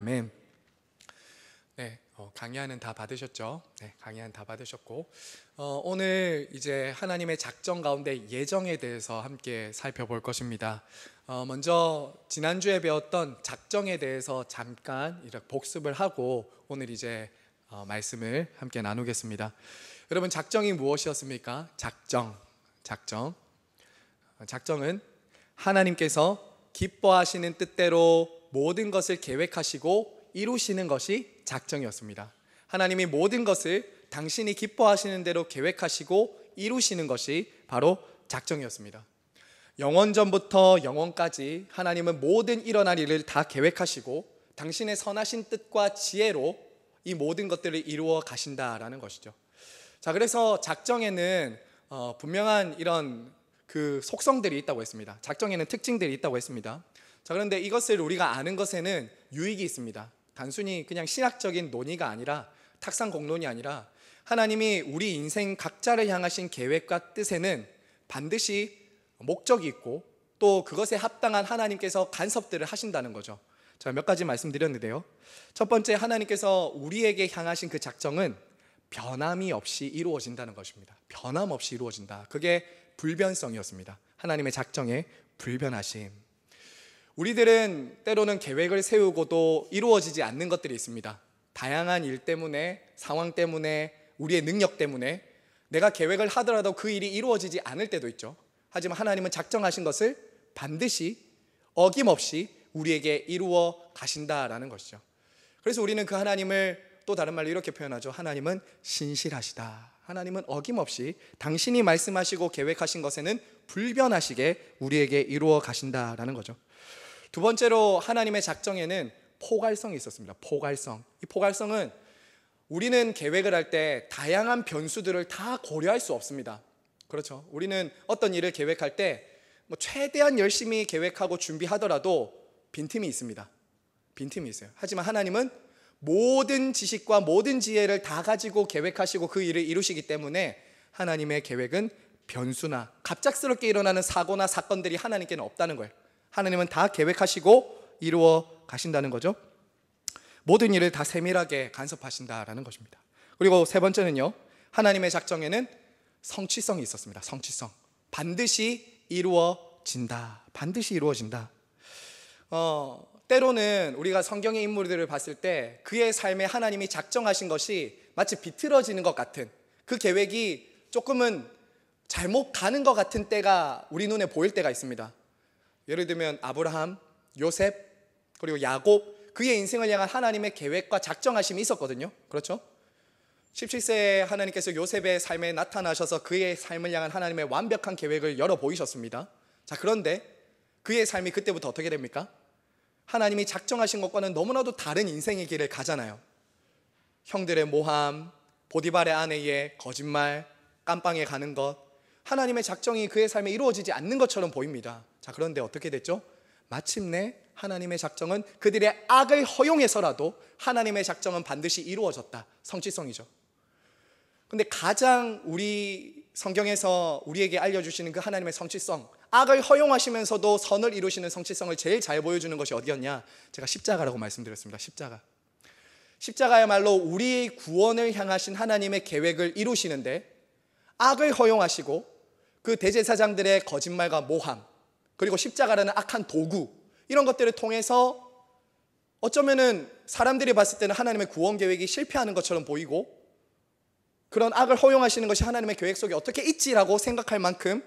아멘. 네, 강의안은 다 받으셨죠? 네, 강의안 다 받으셨고, 오늘 이제 하나님의 작정 가운데 예정에 대해서 함께 살펴볼 것입니다. 먼저 지난주에 배웠던 작정에 대해서 잠깐 이렇게 복습을 하고 오늘 이제 말씀을 함께 나누겠습니다. 여러분, 작정이 무엇이었습니까? 작정은 하나님께서 기뻐하시는 뜻대로 모든 것을 계획하시고 이루시는 것이 작정이었습니다. 하나님이 모든 것을 당신이 기뻐하시는 대로 계획하시고 이루시는 것이 바로 작정이었습니다. 영원전부터 영원까지 하나님은 모든 일어날 일을 다 계획하시고 당신의 선하신 뜻과 지혜로 이 모든 것들을 이루어 가신다라는 것이죠. 자, 그래서 작정에는 분명한 이런 그 속성들이 있다고 했습니다. 작정에는 특징들이 있다고 했습니다. 자, 그런데 이것을 우리가 아는 것에는 유익이 있습니다. 단순히 그냥 신학적인 논의가 아니라, 탁상 공론이 아니라, 하나님이 우리 인생 각자를 향하신 계획과 뜻에는 반드시 목적이 있고 또 그것에 합당한 하나님께서 간섭들을 하신다는 거죠. 제가 몇 가지 말씀드렸는데요. 첫 번째, 하나님께서 우리에게 향하신 그 작정은 변함이 없이 이루어진다는 것입니다. 변함없이 이루어진다. 그게 불변성이었습니다. 하나님의 작정의 불변하심. 우리들은 때로는 계획을 세우고도 이루어지지 않는 것들이 있습니다. 다양한 일 때문에, 상황 때문에, 우리의 능력 때문에 내가 계획을 하더라도 그 일이 이루어지지 않을 때도 있죠. 하지만 하나님은 작정하신 것을 반드시 어김없이 우리에게 이루어 가신다라는 것이죠. 그래서 우리는 그 하나님을 또 다른 말로 이렇게 표현하죠. 하나님은 신실하시다. 하나님은 어김없이 당신이 말씀하시고 계획하신 것에는 불변하시게 우리에게 이루어 가신다라는 거죠. 두 번째로, 하나님의 작정에는 포괄성이 있었습니다. 포괄성. 이 포괄성은 우리는 계획을 할 때 다양한 변수들을 다 고려할 수 없습니다. 그렇죠. 우리는 어떤 일을 계획할 때 최대한 열심히 계획하고 준비하더라도 빈틈이 있습니다. 빈틈이 있어요. 하지만 하나님은 모든 지식과 모든 지혜를 다 가지고 계획하시고 그 일을 이루시기 때문에 하나님의 계획은 변수나 갑작스럽게 일어나는 사고나 사건들이 하나님께는 없다는 거예요. 하나님은 다 계획하시고 이루어 가신다는 거죠. 모든 일을 다 세밀하게 간섭하신다라는 것입니다. 그리고 세 번째는요, 하나님의 작정에는 성취성이 있었습니다. 성취성. 반드시 이루어진다. 반드시 이루어진다. 때로는 우리가 성경의 인물들을 봤을 때 그의 삶에 하나님이 작정하신 것이 마치 비틀어지는 것 같은, 그 계획이 조금은 잘못 가는 것 같은 때가 우리 눈에 보일 때가 있습니다. 예를 들면 아브라함, 요셉, 그리고 야곱, 그의 인생을 향한 하나님의 계획과 작정하심이 있었거든요. 그렇죠? 17세에 하나님께서 요셉의 삶에 나타나셔서 그의 삶을 향한 하나님의 완벽한 계획을 열어 보이셨습니다. 자, 그런데 그의 삶이 그때부터 어떻게 됩니까? 하나님이 작정하신 것과는 너무나도 다른 인생의 길을 가잖아요. 형들의 모함, 보디발의 아내의 거짓말, 깜빵에 가는 것, 하나님의 작정이 그의 삶에 이루어지지 않는 것처럼 보입니다. 자, 그런데 어떻게 됐죠? 마침내 하나님의 작정은 그들의 악을 허용해서라도 하나님의 작정은 반드시 이루어졌다. 성취성이죠. 근데 가장 우리 성경에서 우리에게 알려주시는 그 하나님의 성취성, 악을 허용하시면서도 선을 이루시는 성취성을 제일 잘 보여주는 것이 어디였냐? 제가 십자가라고 말씀드렸습니다. 십자가야말로 우리의 구원을 향하신 하나님의 계획을 이루시는데, 악을 허용하시고 그 대제사장들의 거짓말과 모함, 그리고 십자가라는 악한 도구, 이런 것들을 통해서 어쩌면은 사람들이 봤을 때는 하나님의 구원 계획이 실패하는 것처럼 보이고, 그런 악을 허용하시는 것이 하나님의 계획 속에 어떻게 있지라고 생각할 만큼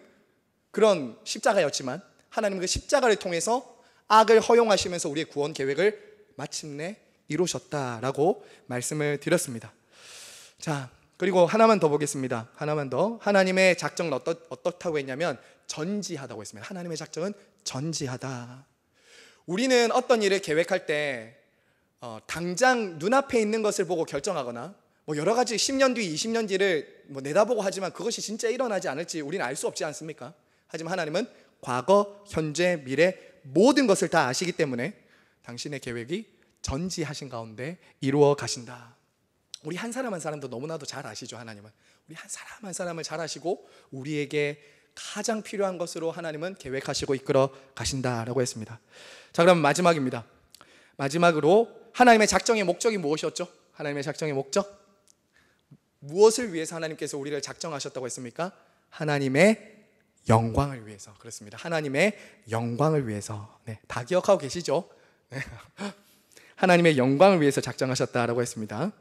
그런 십자가였지만, 하나님은 그 십자가를 통해서 악을 허용하시면서 우리의 구원 계획을 마침내 이루셨다라고 말씀을 드렸습니다. 자, 그리고 하나만 더 보겠습니다. 하나만 더. 하나님의 작정은 어떻다고 했냐면 전지하다고 했습니다. 하나님의 작정은 전지하다. 우리는 어떤 일을 계획할 때 당장 눈앞에 있는 것을 보고 결정하거나 여러 가지 10년 뒤, 20년 뒤를 내다보고 하지만 그것이 진짜 일어나지 않을지 우리는 알 수 없지 않습니까? 하지만 하나님은 과거, 현재, 미래 모든 것을 다 아시기 때문에 당신의 계획이 전지하신 가운데 이루어 가신다. 우리 한 사람 한 사람도 너무나도 잘 아시죠. 하나님은 우리 한 사람 한 사람을 잘 아시고 우리에게 가장 필요한 것으로 하나님은 계획하시고 이끌어 가신다라고 했습니다. 자, 그럼 마지막입니다. 마지막으로 하나님의 작정의 목적이 무엇이었죠? 하나님의 작정의 목적? 무엇을 위해서 하나님께서 우리를 작정하셨다고 했습니까? 하나님의 영광을 위해서. 그렇습니다. 하나님의 영광을 위해서. 네, 다 기억하고 계시죠? 네. 하나님의 영광을 위해서 작정하셨다라고 했습니다.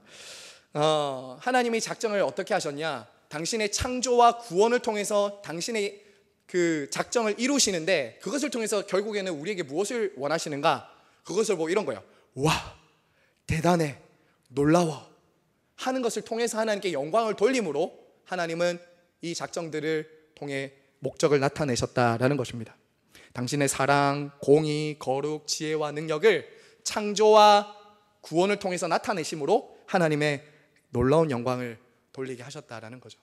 하나님이 작정을 어떻게 하셨냐? 당신의 창조와 구원을 통해서 당신의 그 작정을 이루시는데, 그것을 통해서 결국에는 우리에게 무엇을 원하시는가? 그것을 보고 이런 거예요. 와, 대단해, 놀라워 하는 것을 통해서 하나님께 영광을 돌림으로 하나님은 이 작정들을 통해 목적을 나타내셨다라는 것입니다. 당신의 사랑, 공의, 거룩, 지혜와 능력을 창조와 구원을 통해서 나타내심으로 하나님의 놀라운 영광을 돌리게 하셨다라는 거죠.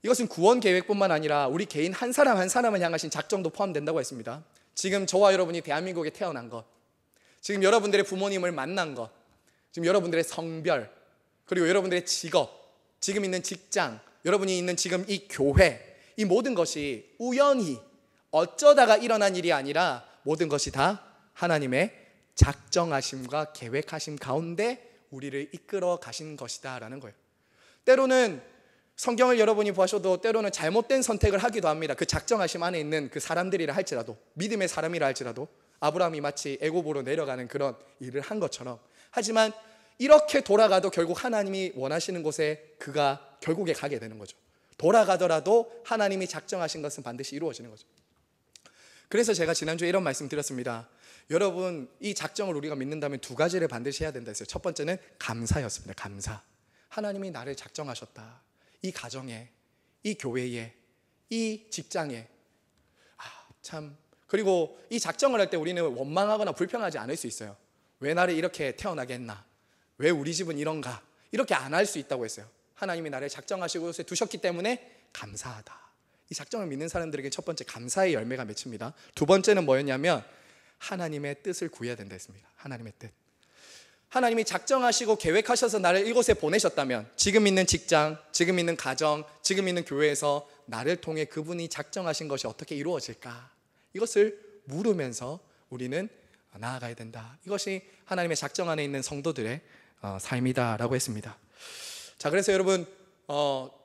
이것은 구원 계획뿐만 아니라 우리 개인 한 사람 한 사람을 향하신 작정도 포함된다고 했습니다. 지금 저와 여러분이 대한민국에 태어난 것, 지금 여러분들의 부모님을 만난 것, 지금 여러분들의 성별, 그리고 여러분들의 직업, 지금 있는 직장, 여러분이 있는 지금 이 교회, 이 모든 것이 우연히 어쩌다가 일어난 일이 아니라 모든 것이 다 하나님의 작정하심과 계획하심 가운데 우리를 이끌어 가신 것이다 라는 거예요. 때로는 성경을 여러분이 보셔도 때로는 잘못된 선택을 하기도 합니다. 그 작정하심 안에 있는 그 사람들이라 할지라도, 믿음의 사람이라 할지라도, 아브라함이 마치 애굽으로 내려가는 그런 일을 한 것처럼. 하지만 이렇게 돌아가도 결국 하나님이 원하시는 곳에 그가 결국에 가게 되는 거죠. 돌아가더라도 하나님이 작정하신 것은 반드시 이루어지는 거죠. 그래서 제가 지난주에 이런 말씀 드렸습니다. 여러분, 이 작정을 우리가 믿는다면 두 가지를 반드시 해야 된다 했어요. 첫 번째는 감사였습니다. 감사. 하나님이 나를 작정하셨다. 이 가정에, 이 교회에, 이 직장에. 참. 그리고 이 작정을 할 때 우리는 원망하거나 불평하지 않을 수 있어요. 왜 나를 이렇게 태어나게 했나? 왜 우리 집은 이런가? 이렇게 안 할 수 있다고 했어요. 하나님이 나를 작정하시고 곳에 두셨기 때문에 감사하다. 이 작정을 믿는 사람들에게 첫 번째 감사의 열매가 맺힙니다. 두 번째는 뭐였냐면 하나님의 뜻을 구해야 된다 했습니다. 하나님의 뜻. 하나님이 작정하시고 계획하셔서 나를 이곳에 보내셨다면 지금 있는 직장, 지금 있는 가정, 지금 있는 교회에서 나를 통해 그분이 작정하신 것이 어떻게 이루어질까? 이것을 물으면서 우리는 나아가야 된다. 이것이 하나님의 작정 안에 있는 성도들의 삶이다라고 했습니다. 자, 그래서 여러분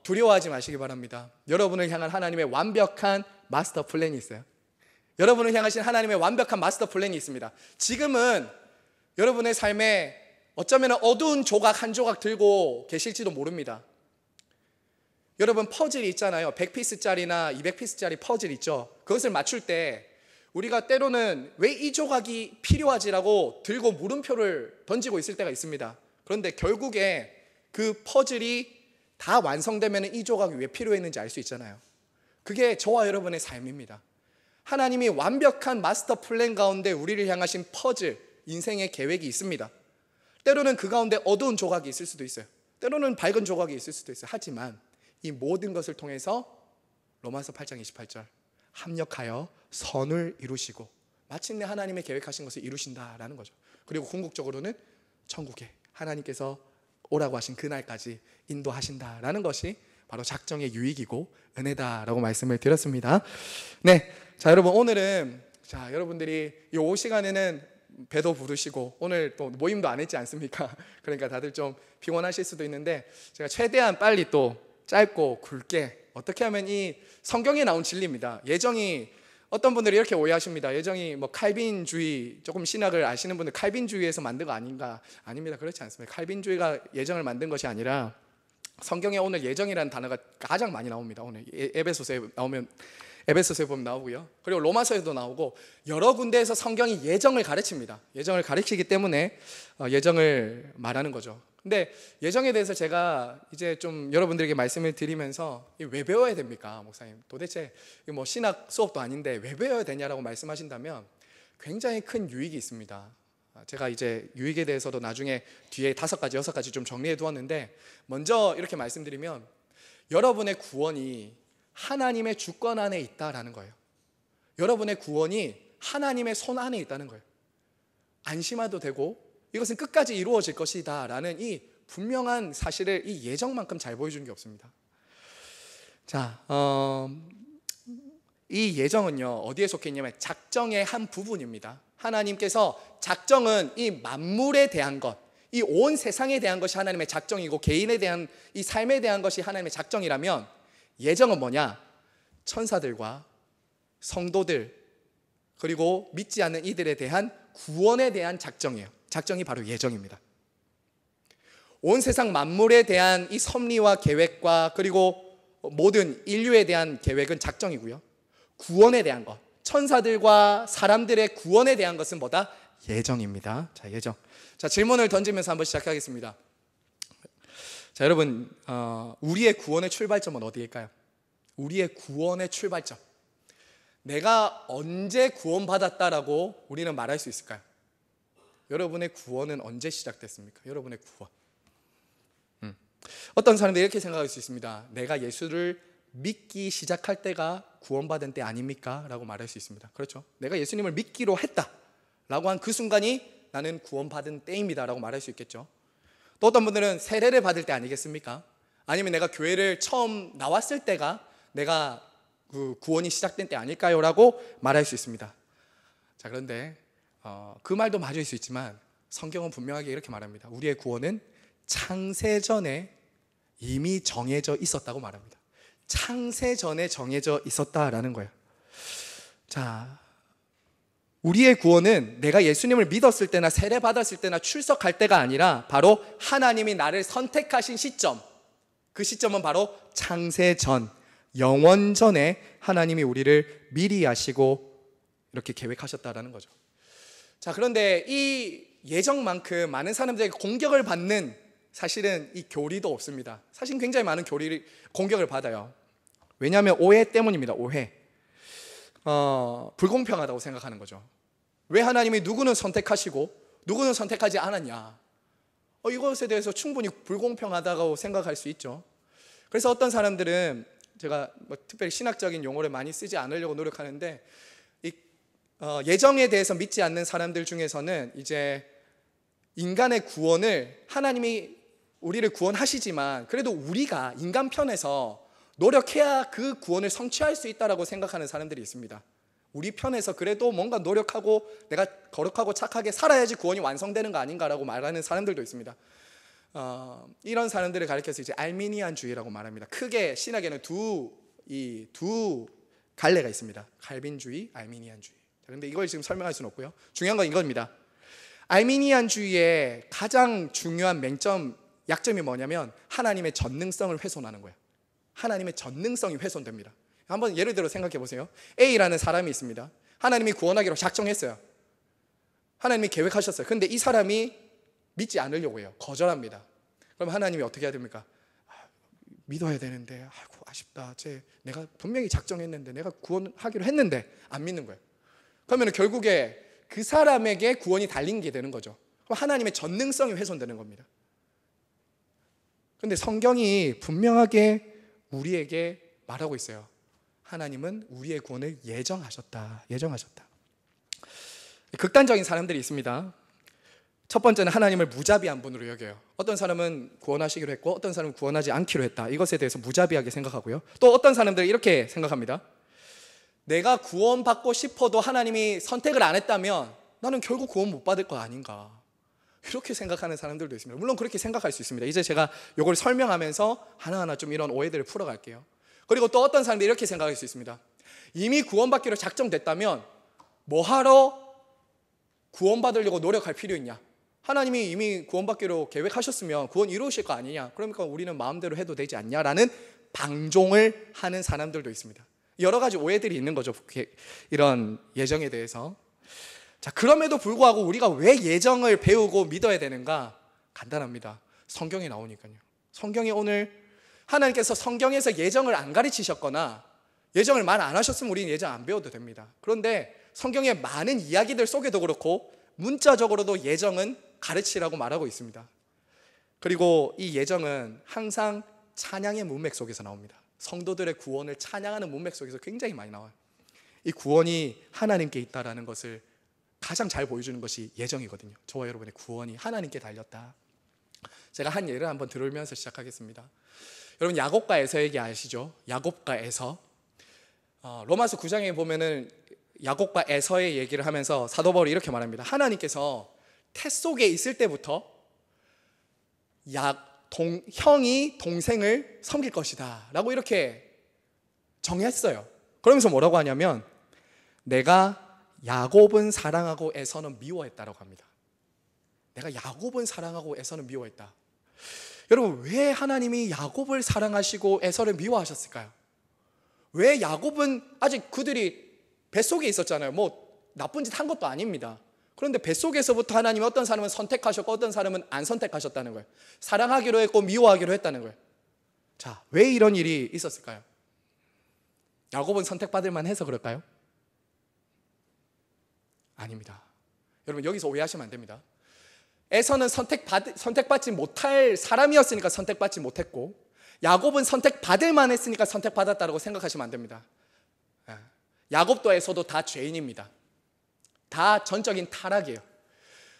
두려워하지 마시기 바랍니다. 여러분을 향한 하나님의 완벽한 마스터 플랜이 있어요. 여러분을 향하신 하나님의 완벽한 마스터 플랜이 있습니다. 지금은 여러분의 삶에 어쩌면 어두운 조각 한 조각 들고 계실지도 모릅니다. 여러분 퍼즐이 있잖아요. 100피스짜리나 200피스짜리 퍼즐 있죠. 그것을 맞출 때 우리가 때로는 왜 이 조각이 필요하지라고 들고 물음표를 던지고 있을 때가 있습니다. 그런데 결국에 그 퍼즐이 다 완성되면 이 조각이 왜 필요했는지 알 수 있잖아요. 그게 저와 여러분의 삶입니다. 하나님이 완벽한 마스터 플랜 가운데 우리를 향하신 퍼즐, 인생의 계획이 있습니다. 때로는 그 가운데 어두운 조각이 있을 수도 있어요. 때로는 밝은 조각이 있을 수도 있어요. 하지만 이 모든 것을 통해서 로마서 8장 28절 합력하여 선을 이루시고 마침내 하나님의 계획하신 것을 이루신다라는 거죠. 그리고 궁극적으로는 천국에 하나님께서 오라고 하신 그날까지 인도하신다라는 것이 바로 작정의 유익이고 은혜다라고 말씀을 드렸습니다. 네, 자 여러분 오늘은 여러분들이 이 시간에는 배도 부르시고 오늘 또 모임도 안 했지 않습니까? 그러니까 다들 좀 피곤하실 수도 있는데 제가 최대한 빨리 또 짧고 굵게 어떻게 하면 이 성경에 나온 진리입니다. 예정이 어떤 분들이 이렇게 오해하십니다. 예정이 뭐 칼빈주의, 조금 신학을 아시는 분들 칼빈주의에서 만든 거 아닌가? 아닙니다. 그렇지 않습니다. 칼빈주의가 예정을 만든 것이 아니라 성경에 오늘 예정이라는 단어가 가장 많이 나옵니다. 오늘 에베소서에 나오면 에베소서에 보면 나오고요. 그리고 로마서에도 나오고 여러 군데에서 성경이 예정을 가르칩니다. 예정을 가르치기 때문에 예정을 말하는 거죠. 근데 예정에 대해서 제가 이제 좀 여러분들에게 말씀을 드리면서 왜 배워야 됩니까, 목사님? 도대체 뭐 신학 수업도 아닌데 왜 배워야 되냐라고 말씀하신다면 굉장히 큰 유익이 있습니다. 제가 이제 유익에 대해서도 나중에 뒤에 5가지, 6가지 좀 정리해 두었는데 먼저 이렇게 말씀드리면 여러분의 구원이 하나님의 주권 안에 있다라는 거예요. 여러분의 구원이 하나님의 손 안에 있다는 거예요. 안심해도 되고 이것은 끝까지 이루어질 것이다 라는 이 분명한 사실을 이 예정만큼 잘 보여주는 게 없습니다. 자, 이 예정은요, 어디에 속해 있냐면 작정의 한 부분입니다. 하나님께서 작정은 이 만물에 대한 것, 이 온 세상에 대한 것이 하나님의 작정이고 개인에 대한 이 삶에 대한 것이 하나님의 작정이라면, 예정은 뭐냐? 천사들과 성도들 그리고 믿지 않는 이들에 대한 구원에 대한 작정이에요. 작정이 바로 예정입니다. 온 세상 만물에 대한 이 섭리와 계획과 그리고 모든 인류에 대한 계획은 작정이고요, 구원에 대한 것, 천사들과 사람들의 구원에 대한 것은 뭐다? 예정입니다. 자, 예정. 자, 질문을 던지면서 한번 시작하겠습니다. 자, 여러분, 우리의 구원의 출발점은 어디일까요? 우리의 구원의 출발점, 내가 언제 구원받았다라고 우리는 말할 수 있을까요? 여러분의 구원은 언제 시작됐습니까? 여러분의 구원. 어떤 사람들이 이렇게 생각할 수 있습니다. 내가 예수를 믿기 시작할 때가 구원받은 때 아닙니까? 라고 말할 수 있습니다. 그렇죠? 내가 예수님을 믿기로 했다 라고 한 그 순간이 나는 구원받은 때입니다 라고 말할 수 있겠죠. 또 어떤 분들은 세례를 받을 때 아니겠습니까? 아니면 내가 교회를 처음 나왔을 때가 내가 그 구원이 시작된 때 아닐까요? 라고 말할 수 있습니다. 자, 그런데 그 말도 맞을 수 있지만 성경은 분명하게 이렇게 말합니다. 우리의 구원은 창세전에 이미 정해져 있었다고 말합니다. 창세전에 정해져 있었다라는 거예요. 자, 우리의 구원은 내가 예수님을 믿었을 때나 세례 받았을 때나 출석할 때가 아니라 바로 하나님이 나를 선택하신 시점, 그 시점은 바로 창세전, 영원전에 하나님이 우리를 미리 아시고 이렇게 계획하셨다라는 거죠. 자, 그런데 이 예정만큼 많은 사람들에게 공격을 받는 사실은 이 교리도 없습니다. 사실 굉장히 많은 공격을 받아요. 왜냐하면 오해 때문입니다. 오해. 불공평하다고 생각하는 거죠. 왜 하나님이 누구는 선택하시고 누구는 선택하지 않았냐? 이것에 대해서 충분히 불공평하다고 생각할 수 있죠. 그래서 어떤 사람들은, 제가 특별히 신학적인 용어를 많이 쓰지 않으려고 노력하는데, 예정에 대해서 믿지 않는 사람들 중에서는 이제 인간의 구원을 하나님이 우리를 구원하시지만 그래도 우리가 인간 편에서 노력해야 그 구원을 성취할 수 있다라고 생각하는 사람들이 있습니다. 우리 편에서 그래도 뭔가 노력하고 내가 거룩하고 착하게 살아야지 구원이 완성되는 거 아닌가라고 말하는 사람들도 있습니다. 이런 사람들을 가리켜서 이제 알미니안주의라고 말합니다. 크게 신학에는 두 갈래가 있습니다. 칼빈주의, 알미니안주의. 그런데 이걸 지금 설명할 수는 없고요. 중요한 건 이겁니다. 알미니안주의의 가장 중요한 맹점, 약점이 뭐냐면 하나님의 전능성을 훼손하는 거예요. 하나님의 전능성이 훼손됩니다. 한번 예를 들어 생각해 보세요. A라는 사람이 있습니다. 하나님이 구원하기로 작정했어요. 하나님이 계획하셨어요. 근데 이 사람이 믿지 않으려고 해요. 거절합니다. 그럼 하나님이 어떻게 해야 됩니까? 믿어야 되는데, 아이고 아쉽다. 내가 분명히 작정했는데, 내가 구원하기로 했는데 안 믿는 거예요. 그러면 결국에 그 사람에게 구원이 달린 게 되는 거죠. 그럼 하나님의 전능성이 훼손되는 겁니다. 그런데 성경이 분명하게 우리에게 말하고 있어요. 하나님은 우리의 구원을 예정하셨다. 극단적인 사람들이 있습니다. 첫 번째는 하나님을 무자비한 분으로 여겨요. 어떤 사람은 구원하시기로 했고 어떤 사람은 구원하지 않기로 했다. 이것에 대해서 무자비하게 생각하고요. 또 어떤 사람들은 이렇게 생각합니다. 내가 구원받고 싶어도 하나님이 선택을 안 했다면 나는 결국 구원 못 받을 거 아닌가, 이렇게 생각하는 사람들도 있습니다. 물론 그렇게 생각할 수 있습니다. 이제 제가 이걸 설명하면서 하나하나 좀 이런 오해들을 풀어갈게요. 그리고 또 어떤 사람들이 이렇게 생각할 수 있습니다. 이미 구원받기로 작정됐다면 뭐하러 구원받으려고 노력할 필요 있냐? 하나님이 이미 구원받기로 계획하셨으면 구원 이루실 거 아니냐? 그러니까 우리는 마음대로 해도 되지 않냐라는 방종을 하는 사람들도 있습니다. 여러 가지 오해들이 있는 거죠. 이런 예정에 대해서. 자, 그럼에도 불구하고 우리가 왜 예정을 배우고 믿어야 되는가? 간단합니다. 성경에 나오니까요. 성경이 오늘 하나님께서 성경에서 예정을 안 가르치셨거나 예정을 말 안 하셨으면 우리는 예정 안 배워도 됩니다. 그런데 성경의 많은 이야기들 속에도 그렇고 문자적으로도 예정은 가르치라고 말하고 있습니다. 그리고 이 예정은 항상 찬양의 문맥 속에서 나옵니다. 성도들의 구원을 찬양하는 문맥 속에서 굉장히 많이 나와요. 이 구원이 하나님께 있다라는 것을 가장 잘 보여주는 것이 예정이거든요. 저와 여러분의 구원이 하나님께 달렸다. 제가 한 예를 한번 들으면서 시작하겠습니다. 여러분 야곱과 에서 얘기 아시죠? 야곱과 에서. 로마서 9장에 보면은 야곱과 에서의 얘기를 하면서 사도 바울이 이렇게 말합니다. 하나님께서 태 속에 있을 때부터 형이 동생을 섬길 것이다 라고 이렇게 정했어요. 그러면서 뭐라고 하냐면 내가 야곱은 사랑하고 에서는 미워했다라고 합니다. 내가 야곱은 사랑하고 에서는 미워했다. 여러분, 왜 하나님이 야곱을 사랑하시고 에서를 미워하셨을까요? 왜 야곱은 아직 그들이 뱃속에 있었잖아요. 뭐 나쁜 짓 한 것도 아닙니다. 그런데 뱃속에서부터 하나님이 어떤 사람은 선택하셨고 어떤 사람은 안 선택하셨다는 거예요. 사랑하기로 했고 미워하기로 했다는 거예요. 자, 왜 이런 일이 있었을까요? 야곱은 선택받을 만해서 그럴까요? 아닙니다. 여러분, 여기서 오해하시면 안 됩니다. 에서는 선택받지 못할 사람이었으니까 선택받지 못했고, 야곱은 선택받을 만했으니까 선택받았다고 생각하시면 안 됩니다. 야곱도 에서도 다 죄인입니다. 다 전적인 타락이에요.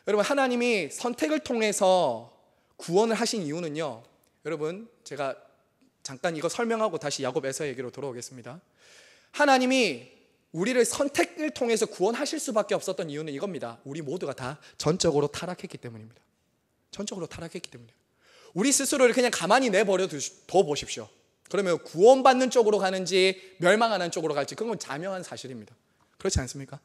여러분, 하나님이 선택을 통해서 구원을 하신 이유는요, 여러분, 제가 잠깐 이거 설명하고 다시 야곱 에서 얘기로 돌아오겠습니다. 하나님이 우리를 선택을 통해서 구원하실 수밖에 없었던 이유는 이겁니다. 우리 모두가 다 전적으로 타락했기 때문입니다. 전적으로 타락했기 때문이에요. 우리 스스로를 그냥 가만히 내버려 둬 보십시오. 그러면 구원받는 쪽으로 가는지 멸망하는 쪽으로 갈지 그건 자명한 사실입니다. 그렇지 않습니까?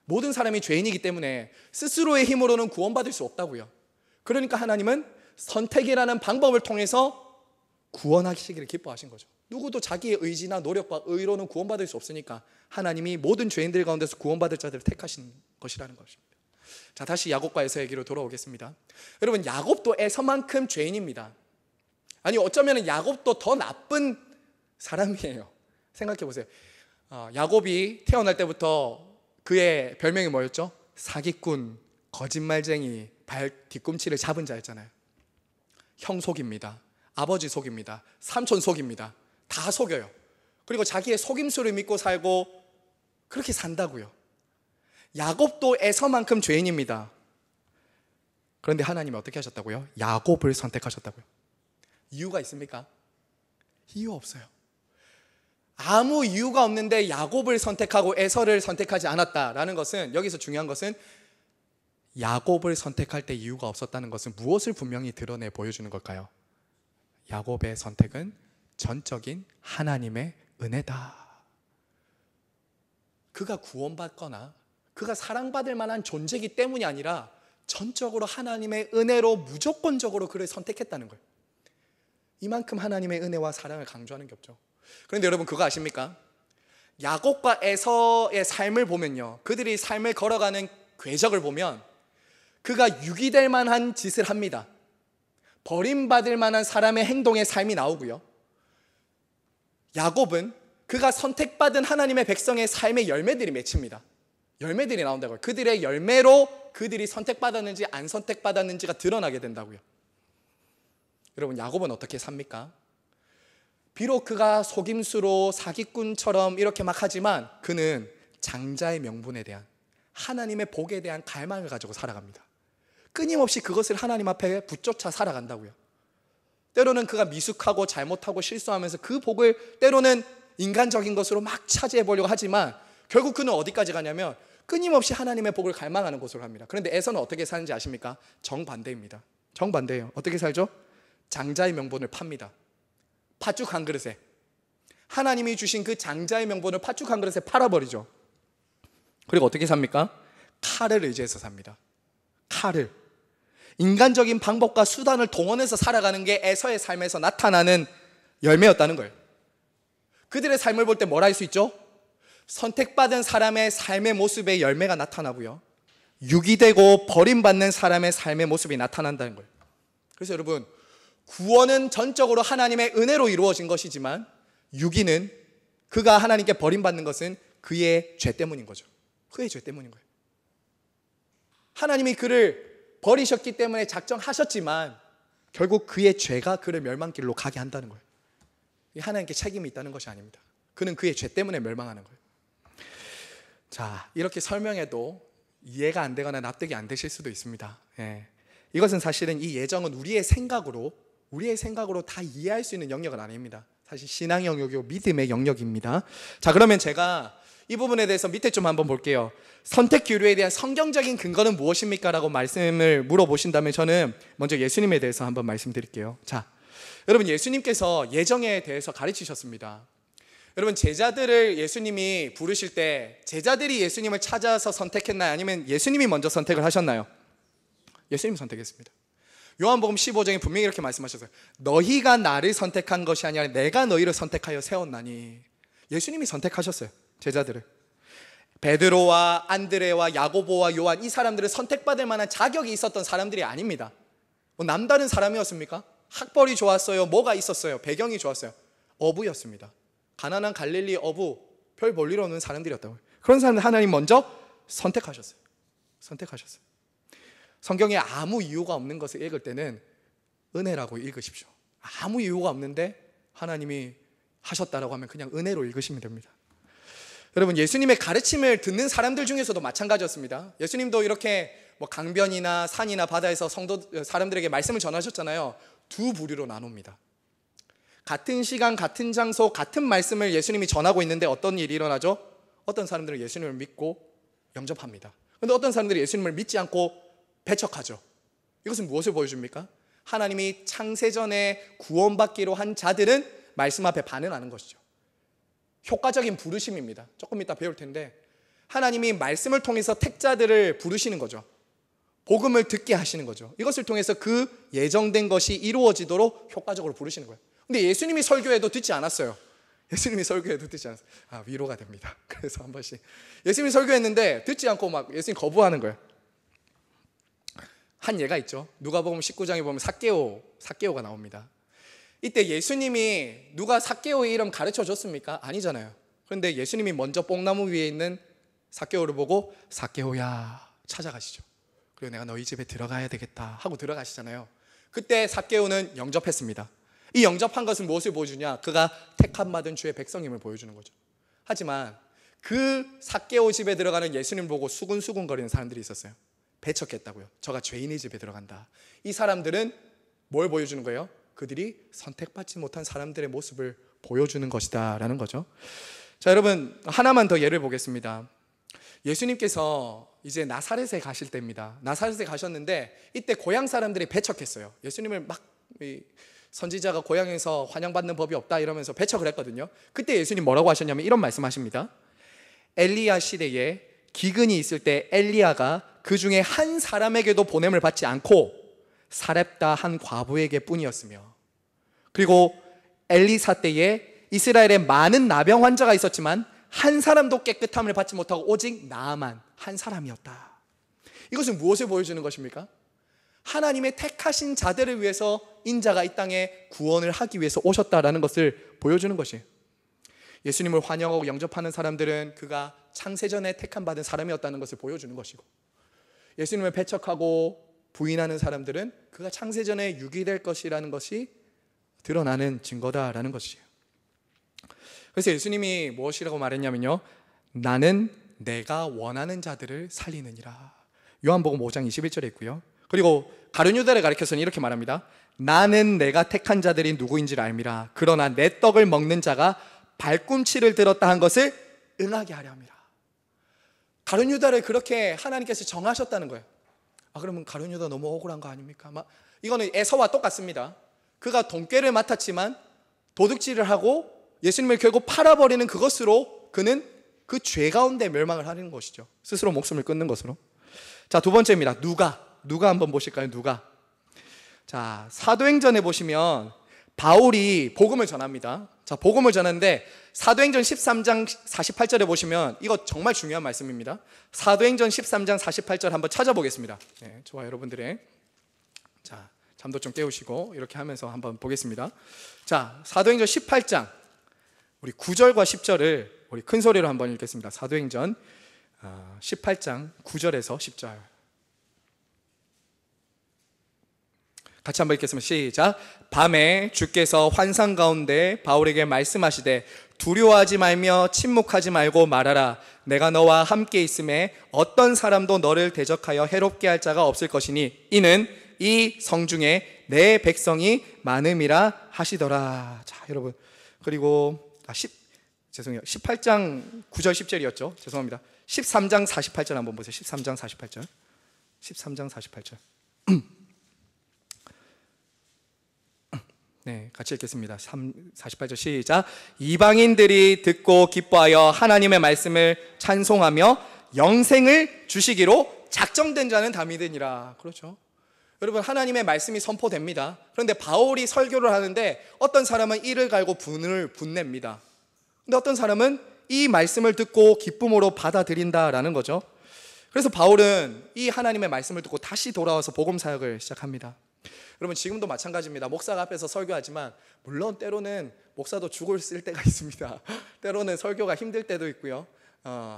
모든 사람이 죄인이기 때문에 스스로의 힘으로는 구원받을 수 없다고요. 그러니까 하나님은 선택이라는 방법을 통해서 구원하시기를 기뻐하신 거죠. 누구도 자기의 의지나 노력과 의로는 구원받을 수 없으니까 하나님이 모든 죄인들 가운데서 구원받을 자들을 택하신 것이라는 것입니다. 자, 다시 야곱과 에서 얘기로 돌아오겠습니다. 여러분, 야곱도 에서만큼 죄인입니다. 아니, 어쩌면 야곱도 더 나쁜 사람이에요. 생각해 보세요. 야곱이 태어날 때부터 그의 별명이 뭐였죠? 사기꾼, 거짓말쟁이, 뒤꿈치를 잡은 자였잖아요. 형 속입니다. 아버지 속입니다. 삼촌 속입니다. 다 속여요. 그리고 자기의 속임수를 믿고 살고 그렇게 산다고요. 야곱도 에서만큼 죄인입니다. 그런데 하나님이 어떻게 하셨다고요? 야곱을 선택하셨다고요. 이유가 있습니까? 이유 없어요. 아무 이유가 없는데 야곱을 선택하고 에서를 선택하지 않았다라는 것은, 여기서 중요한 것은 야곱을 선택할 때 이유가 없었다는 것은 무엇을 분명히 드러내 보여주는 걸까요? 야곱의 선택은 전적인 하나님의 은혜다. 그가 구원받거나 그가 사랑받을 만한 존재이기 때문이 아니라 전적으로 하나님의 은혜로 무조건적으로 그를 선택했다는 거예요. 이만큼 하나님의 은혜와 사랑을 강조하는 게 없죠. 그런데 여러분, 그거 아십니까? 야곱과 에서의 삶을 보면요, 그들이 삶을 걸어가는 궤적을 보면 그가 유기될 만한 짓을 합니다. 버림받을 만한 사람의 행동의 삶이 나오고요, 야곱은 그가 선택받은 하나님의 백성의 삶의 열매들이 맺힙니다. 열매들이 나온다고요. 그들의 열매로 그들이 선택받았는지 안 선택받았는지가 드러나게 된다고요. 여러분, 야곱은 어떻게 삽니까? 비록 그가 속임수로 사기꾼처럼 이렇게 막 하지만 그는 장자의 명분에 대한, 하나님의 복에 대한 갈망을 가지고 살아갑니다. 끊임없이 그것을 하나님 앞에 붙쫓아 살아간다고요. 때로는 그가 미숙하고 잘못하고 실수하면서 그 복을 때로는 인간적인 것으로 막 차지해 보려고 하지만 결국 그는 어디까지 가냐면 끊임없이 하나님의 복을 갈망하는 곳으로 갑니다. 그런데 에서는 어떻게 사는지 아십니까? 정반대입니다. 정반대예요. 어떻게 살죠? 장자의 명분을 팝니다. 팥죽 한 그릇에, 하나님이 주신 그 장자의 명분을 팥죽 한 그릇에 팔아버리죠. 그리고 어떻게 삽니까? 칼을 의지해서 삽니다. 칼을. 인간적인 방법과 수단을 동원해서 살아가는 게 에서의 삶에서 나타나는 열매였다는 거예요. 그들의 삶을 볼 때 뭘 알 수 있죠? 선택받은 사람의 삶의 모습의 열매가 나타나고요, 유기되고 버림받는 사람의 삶의 모습이 나타난다는 거예요. 그래서 여러분, 구원은 전적으로 하나님의 은혜로 이루어진 것이지만 유기는, 그가 하나님께 버림받는 것은 그의 죄 때문인 거죠. 그의 죄 때문인 거예요. 하나님이 그를 버리셨기 때문에 작정하셨지만 결국 그의 죄가 그를 멸망길로 가게 한다는 거예요. 하나님께 책임이 있다는 것이 아닙니다. 그는 그의 죄 때문에 멸망하는 거예요. 자, 이렇게 설명해도 이해가 안 되거나 납득이 안 되실 수도 있습니다. 이것은 사실은 이 예정은 우리의 생각으로 다 이해할 수 있는 영역은 아닙니다. 사실 신앙의 영역이고 믿음의 영역입니다. 자, 그러면 제가 이 부분에 대해서 밑에 좀 한번 볼게요. 선택 기류에 대한 성경적인 근거는 무엇입니까? 라고 말씀을 물어보신다면 저는 먼저 예수님에 대해서 한번 말씀드릴게요. 자, 여러분, 예수님께서 예정에 대해서 가르치셨습니다. 여러분, 제자들을 예수님이 부르실 때 제자들이 예수님을 찾아서 선택했나요? 아니면 예수님이 먼저 선택을 하셨나요? 예수님이 선택했습니다. 요한복음 15장에 분명히 이렇게 말씀하셨어요. 너희가 나를 선택한 것이 아니라 내가 너희를 선택하여 세웠나니. 예수님이 선택하셨어요, 제자들을. 베드로와 안드레와 야고보와 요한, 이 사람들은 선택받을 만한 자격이 있었던 사람들이 아닙니다. 뭐 남다른 사람이었습니까? 학벌이 좋았어요? 뭐가 있었어요? 배경이 좋았어요? 어부였습니다. 가난한 갈릴리 어부, 별 볼일 없는 사람들이었다고요. 그런 사람들 하나님 먼저 선택하셨어요. 성경에 아무 이유가 없는 것을 읽을 때는 은혜라고 읽으십시오. 아무 이유가 없는데 하나님이 하셨다라고 하면 그냥 은혜로 읽으시면 됩니다. 여러분, 예수님의 가르침을 듣는 사람들 중에서도 마찬가지였습니다. 예수님도 이렇게 뭐 강변이나 산이나 바다에서 사람들에게 말씀을 전하셨잖아요. 두 부류로 나눕니다. 같은 시간, 같은 장소, 같은 말씀을 예수님이 전하고 있는데 어떤 일이 일어나죠? 어떤 사람들은 예수님을 믿고 영접합니다. 그런데 어떤 사람들이 예수님을 믿지 않고 배척하죠. 이것은 무엇을 보여줍니까? 하나님이 창세전에 구원받기로 한 자들은 말씀 앞에 반응하는 것이죠. 효과적인 부르심입니다. 조금 이따 배울 텐데 하나님이 말씀을 통해서 택자들을 부르시는 거죠. 복음을 듣게 하시는 거죠. 이것을 통해서 그 예정된 것이 이루어지도록 효과적으로 부르시는 거예요. 근데 예수님이 설교해도 듣지 않았어요. 위로가 됩니다. 그래서 한 번씩 예수님이 설교했는데 듣지 않고 막 예수님 거부하는 거예요. 한 예가 있죠. 누가복음 19장에 보면 삭개오가 나옵니다. 이때 예수님이 누가 삭개오의 이름 가르쳐 줬습니까? 아니잖아요. 그런데 예수님이 먼저 뽕나무 위에 있는 삭개오를 보고 삭개오야 찾아가시죠. 그리고 내가 너희 집에 들어가야 되겠다 하고 들어가시잖아요. 그때 삭개오는 영접했습니다. 이 영접한 것은 무엇을 보여주냐? 그가 택함받은 주의 백성임을 보여주는 거죠. 하지만 그 삭개오 집에 들어가는 예수님 보고 수군수군거리는 사람들이 있었어요. 배척했다고요. 저가 죄인의 집에 들어간다. 이 사람들은 뭘 보여주는 거예요? 그들이 선택받지 못한 사람들의 모습을 보여주는 것이다 라는 거죠. 자, 여러분, 하나만 더 예를 보겠습니다. 예수님께서 이제 나사렛에 가실 때입니다. 나사렛에 가셨는데 이때 고향 사람들이 배척했어요. 예수님을 막 선지자가 고향에서 환영받는 법이 없다 이러면서 배척을 했거든요. 그때 예수님 뭐라고 하셨냐면 이런 말씀하십니다. 엘리야 시대에 기근이 있을 때 엘리야가 그 중에 한 사람에게도 보냄을 받지 않고 사렙다 한 과부에게 뿐이었으며, 그리고 엘리사 때에 이스라엘에 많은 나병 환자가 있었지만 한 사람도 깨끗함을 받지 못하고 오직 나아만 한 사람이었다. 이것은 무엇을 보여주는 것입니까? 하나님의 택하신 자들을 위해서 인자가 이 땅에 구원을 하기 위해서 오셨다라는 것을 보여주는 것이에요. 예수님을 환영하고 영접하는 사람들은 그가 창세전에 택함 받은 사람이었다는 것을 보여주는 것이고, 예수님을 배척하고 부인하는 사람들은 그가 창세전에 유기될 것이라는 것이 드러나는 증거다라는 것이에요. 그래서 예수님이 무엇이라고 말했냐면요, 나는 내가 원하는 자들을 살리느니라. 요한복음 5장 21절에 있고요. 그리고 가룟 유다를 가리켜서는 이렇게 말합니다. 나는 내가 택한 자들이 누구인지를 알미라. 그러나 내 떡을 먹는 자가 발꿈치를 들었다 한 것을 응하게 하려 함이라. 가룟 유다를 그렇게 하나님께서 정하셨다는 거예요. 그러면 가룟 유다 너무 억울한 거 아닙니까? 이거는 에서와 똑같습니다. 그가 돈꾀를 맡았지만 도둑질을 하고 예수님을 결국 팔아버리는 그것으로 그는 그 죄 가운데 멸망을 하는 것이죠. 스스로 목숨을 끊는 것으로. 자, 두 번째입니다. 누가 한번 보실까요? 누가. 자, 사도행전에 보시면 바울이 복음을 전합니다. 자, 복음을 전하는데 사도행전 13장 48절에 보시면 이거 정말 중요한 말씀입니다. 사도행전 13장 48절 한번 찾아보겠습니다. 네, 좋아요, 여러분들의. 자, 잠도 좀 깨우시고 이렇게 하면서 한번 보겠습니다. 자, 사도행전 18장 우리 9절과 10절을 우리 큰 소리로 한번 읽겠습니다. 사도행전 18장 9절에서 10절 같이 한번 읽겠습니다. 시작. 밤에 주께서 환상 가운데 바울에게 말씀하시되 두려워하지 말며 침묵하지 말고 말하라. 내가 너와 함께 있음에 어떤 사람도 너를 대적하여 해롭게 할 자가 없을 것이니 이는 이 성중에 내 백성이 많음이라 하시더라. 자, 여러분, 그리고 18장 9절 10절이었죠. 죄송합니다. 13장 48절 한번 보세요. 13장 48절. 13장 48절. 네, 같이 읽겠습니다. 48절 시작. 이방인들이 듣고 기뻐하여 하나님의 말씀을 찬송하며 영생을 주시기로 작정된 자는 다 믿으니라. 그렇죠. 여러분, 하나님의 말씀이 선포됩니다. 그런데 바울이 설교를 하는데 어떤 사람은 이를 갈고 분을 분냅니다. 근데 어떤 사람은 이 말씀을 듣고 기쁨으로 받아들인다라는 거죠. 그래서 바울은 이 하나님의 말씀을 듣고 다시 돌아와서 복음 사역을 시작합니다. 여러분, 지금도 마찬가지입니다. 목사가 앞에서 설교하지만 물론 때로는 목사도 죽을 쓸 때가 있습니다. 때로는 설교가 힘들 때도 있고요.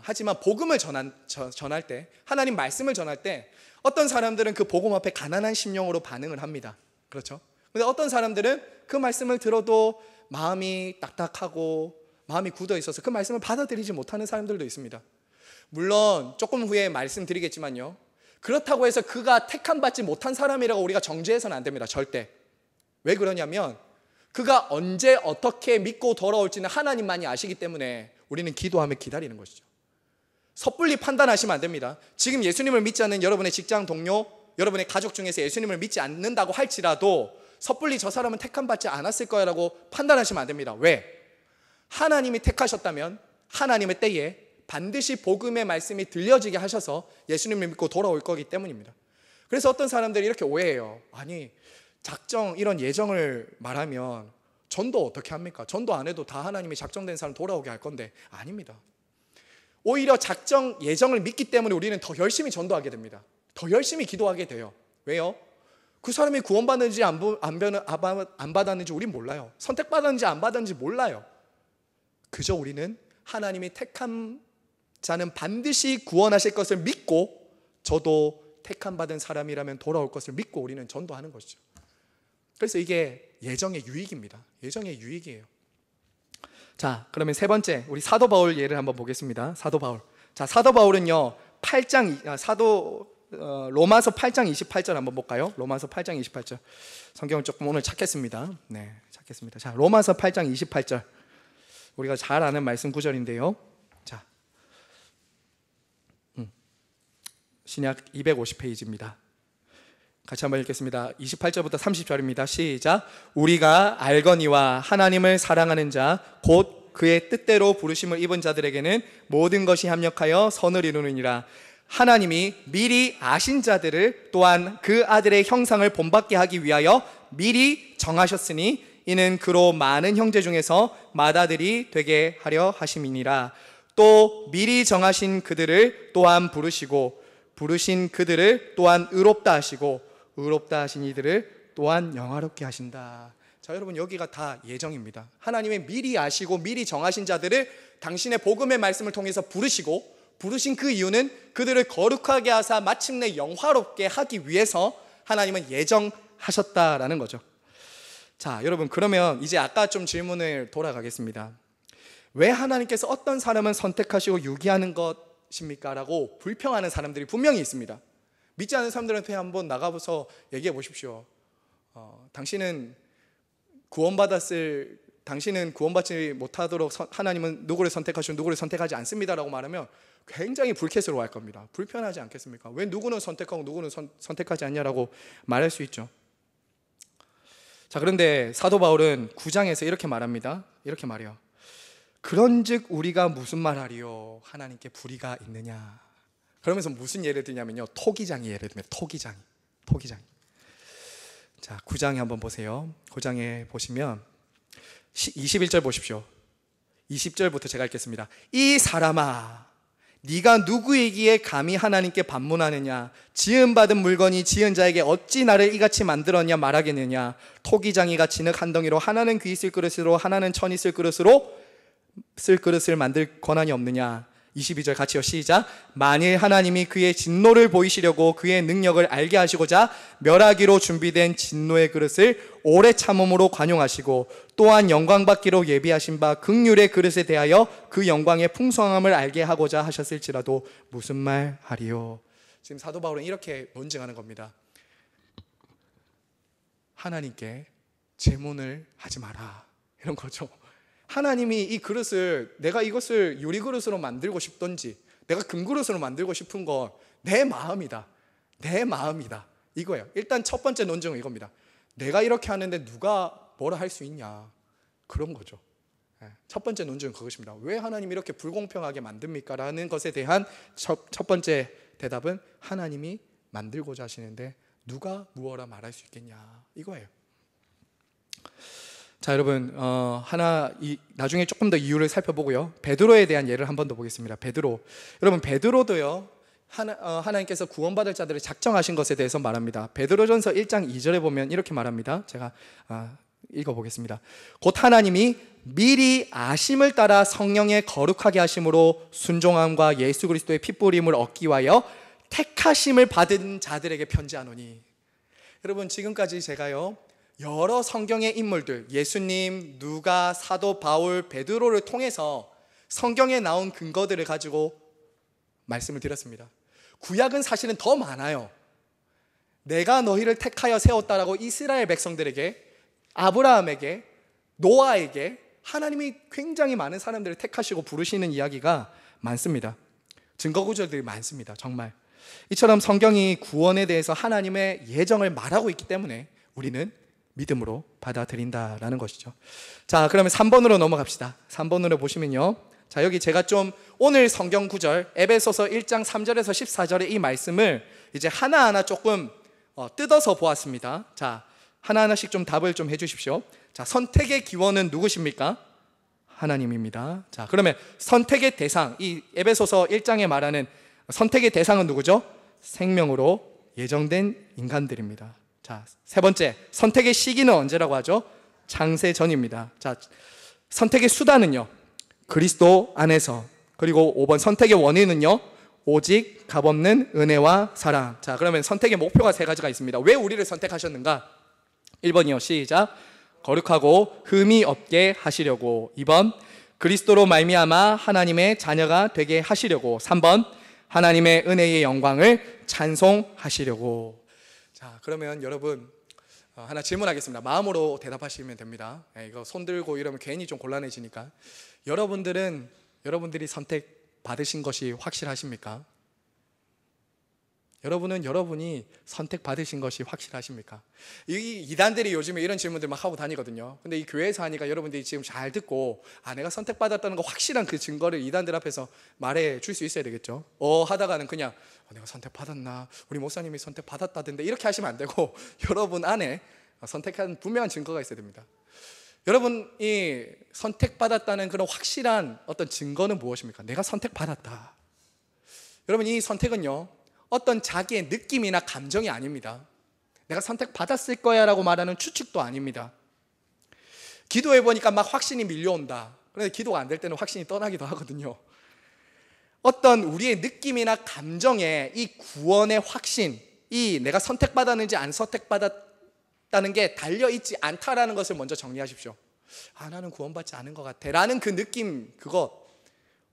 하지만 복음을 전할 때, 하나님 말씀을 전할 때 어떤 사람들은 그 복음 앞에 가난한 심령으로 반응을 합니다. 그렇죠? 근데 어떤 사람들은 그 말씀을 들어도 마음이 딱딱하고 마음이 굳어 있어서 그 말씀을 받아들이지 못하는 사람들도 있습니다. 물론 조금 후에 말씀드리겠지만요, 그렇다고 해서 그가 택함받지 못한 사람이라고 우리가 정죄해서는 안 됩니다. 절대. 왜 그러냐면 그가 언제 어떻게 믿고 돌아올지는 하나님만이 아시기 때문에 우리는 기도하며 기다리는 것이죠. 섣불리 판단하시면 안 됩니다. 지금 예수님을 믿지 않는 여러분의 직장 동료, 여러분의 가족 중에서 예수님을 믿지 않는다고 할지라도 섣불리 저 사람은 택함받지 않았을 거라고 판단하시면 안 됩니다. 왜? 하나님이 택하셨다면 하나님의 때에 반드시 복음의 말씀이 들려지게 하셔서 예수님을 믿고 돌아올 거기 때문입니다. 그래서 어떤 사람들이 이렇게 오해해요. 아니, 작정, 이런 예정을 말하면 전도 어떻게 합니까? 전도 안 해도 다 하나님이 작정된 사람 돌아오게 할 건데. 아닙니다. 오히려 작정, 예정을 믿기 때문에 우리는 더 열심히 전도하게 됩니다. 더 열심히 기도하게 돼요. 왜요? 그 사람이 구원받는지 안 받았는지 우린 몰라요. 선택받았는지 안 받았는지 몰라요. 그저 우리는 하나님이 택한 자는 반드시 구원하실 것을 믿고, 저도 택함받은 사람이라면 돌아올 것을 믿고 우리는 전도하는 것이죠. 그래서 이게 예정의 유익입니다. 예정의 유익이에요. 자, 그러면 세 번째, 우리 사도 바울 예를 한번 보겠습니다. 사도 바울. 자, 사도 바울은요, 로마서 8장 28절 한번 볼까요? 로마서 8장 28절. 성경을 조금 오늘 찾겠습니다. 네, 찾겠습니다. 자, 로마서 8장 28절. 우리가 잘 아는 말씀 구절인데요. 자, 신약 250페이지입니다. 같이 한번 읽겠습니다. 28절부터 30절입니다. 시작. 우리가 알거니와 하나님을 사랑하는 자 곧 그의 뜻대로 부르심을 입은 자들에게는 모든 것이 합력하여 선을 이루느니라. 하나님이 미리 아신 자들을 또한 그 아들의 형상을 본받게 하기 위하여 미리 정하셨으니 이는 그로 많은 형제 중에서 맏아들이 되게 하려 하심이니라. 또 미리 정하신 그들을 또한 부르시고 부르신 그들을 또한 의롭다 하시고 의롭다 하신 이들을 또한 영화롭게 하신다. 자, 여러분, 여기가 다 예정입니다. 하나님이 미리 아시고 미리 정하신 자들을 당신의 복음의 말씀을 통해서 부르시고, 부르신 그 이유는 그들을 거룩하게 하사 마침내 영화롭게 하기 위해서 하나님은 예정하셨다라는 거죠. 자, 여러분, 그러면 이제 아까 좀 질문을 돌아가겠습니다. 왜 하나님께서 어떤 사람은 선택하시고 유기하는 것입니까? 라고 불평하는 사람들이 분명히 있습니다. 믿지 않는 사람들한테 한번 나가서 얘기해 보십시오. 당신은 구원받지 못하도록 하나님은 누구를 선택하시고 누구를 선택하지 않습니다라고 말하면 굉장히 불쾌스러워할 겁니다. 불편하지 않겠습니까? 왜 누구는 선택하고 누구는 선택하지 않냐라고 말할 수 있죠. 자, 그런데 사도 바울은 9장에서 이렇게 말합니다. 이렇게 말해요. 그런즉 우리가 무슨 말하리요? 하나님께 불의가 있느냐? 그러면서 무슨 예를 들냐면요, 토기장이 예를 들면 토기장. 자, 9장에 한번 보세요. 9장에 보시면 21절 보십시오. 20절부터 제가 읽겠습니다. 이 사람아, 네가 누구이기에 감히 하나님께 반문하느냐? 지음받은 물건이 지은 자에게 어찌 나를 이같이 만들었냐 말하겠느냐? 토기장이가 진흙 한 덩이로 하나는 귀 쓸 그릇으로 하나는 천이 쓸 그릇을 만들 권한이 없느냐? 22절 같이요. 시작. 만일 하나님이 그의 진노를 보이시려고 그의 능력을 알게 하시고자 멸하기로 준비된 진노의 그릇을 오래 참음으로 관용하시고 또한 영광받기로 예비하신 바 긍휼의 그릇에 대하여 그 영광의 풍성함을 알게 하고자 하셨을지라도 무슨 말 하리요? 지금 사도 바울은 이렇게 논증하는 겁니다. 하나님께 제문을 하지 마라, 이런 거죠. 하나님이 이 그릇을 내가 이것을 유리 그릇으로 만들고 싶던지 내가 금그릇으로 만들고 싶은 건 내 마음이다. 내 마음이다. 이거예요. 일단 첫 번째 논증은 이겁니다. 내가 이렇게 하는데 누가 뭐라 할 수 있냐. 그런 거죠. 첫 번째 논증은 그것입니다. 왜 하나님이 이렇게 불공평하게 만듭니까? 라는 것에 대한 첫 번째 대답은 하나님이 만들고자 하시는데 누가 무엇라 말할 수 있겠냐. 이거예요. 자, 여러분 나중에 조금 더 이유를 살펴보고요. 베드로에 대한 예를 한 번 더 보겠습니다. 베드로. 여러분 베드로도요. 하나님께서 구원받을 자들을 작정하신 것에 대해서 말합니다. 베드로전서 1장 2절에 보면 이렇게 말합니다. 제가 읽어보겠습니다. 곧 하나님이 미리 아심을 따라 성령의 거룩하게 하심으로 순종함과 예수 그리스도의 핏부림을 얻기 위하여 택하심을 받은 자들에게 편지하노니. 여러분 지금까지 제가요 여러 성경의 인물들 예수님, 누가, 사도 바울, 베드로를 통해서 성경에 나온 근거들을 가지고 말씀을 드렸습니다. 구약은 사실은 더 많아요. 내가 너희를 택하여 세웠다라고 이스라엘 백성들에게, 아브라함에게, 노아에게 하나님이 굉장히 많은 사람들을 택하시고 부르시는 이야기가 많습니다. 증거 구절들이 많습니다. 정말 이처럼 성경이 구원에 대해서 하나님의 예정을 말하고 있기 때문에 우리는 믿음으로 받아들인다라는 것이죠. 자, 그러면 3번으로 넘어갑시다. 3번으로 보시면요, 자, 여기 제가 좀 오늘 성경 구절 에베소서 1장 3절에서 14절의 이 말씀을 이제 하나하나 조금 뜯어서 보았습니다. 자, 하나하나씩 좀 답을 좀 해주십시오. 자, 선택의 기원은 누구십니까? 하나님입니다. 자, 그러면 선택의 대상, 이 에베소서 1장에 말하는 선택의 대상은 누구죠? 생명으로 예정된 인간들입니다. 자, 세 번째, 선택의 시기는 언제라고 하죠? 창세 전입니다. 자, 선택의 수단은요, 그리스도 안에서. 그리고 5번 선택의 원인은요, 오직 값없는 은혜와 사랑. 자, 그러면 선택의 목표가 세 가지가 있습니다. 왜 우리를 선택하셨는가? 1번이요, 시작. 거룩하고 흠이 없게 하시려고. 2번, 그리스도로 말미암아 하나님의 자녀가 되게 하시려고. 3번, 하나님의 은혜의 영광을 찬송하시려고. 자, 그러면 여러분 하나 질문하겠습니다. 마음으로 대답하시면 됩니다. 이거 손 들고 이러면 괜히 좀 곤란해지니까. 여러분들이 선택 받으신 것이 확실하십니까? 여러분이 선택 받으신 것이 확실하십니까? 이 이단들이 요즘에 이런 질문들 막 하고 다니거든요. 근데 이 교회에서 하니까 여러분들이 지금 잘 듣고, 내가 선택 받았다는 거 확실한 그 증거를 이단들 앞에서 말해 줄 수 있어야 되겠죠. 하다가는 그냥 내가 선택 받았나, 우리 목사님이 선택 받았다던데, 이렇게 하시면 안 되고 여러분 안에 선택한 분명한 증거가 있어야 됩니다. 여러분이 선택받았다는 그런 확실한 어떤 증거는 무엇입니까? 내가 선택받았다. 여러분, 이 선택은요, 어떤 자기의 느낌이나 감정이 아닙니다. 내가 선택받았을 거야 라고 말하는 추측도 아닙니다. 기도해보니까 막 확신이 밀려온다. 그런데 기도가 안 될 때는 확신이 떠나기도 하거든요. 어떤 우리의 느낌이나 감정에 이 구원의 확신, 이 내가 선택받았는지 안 선택받았다는 게 달려있지 않다라는 것을 먼저 정리하십시오. 나는 구원받지 않은 것 같아 라는 그 느낌, 그거,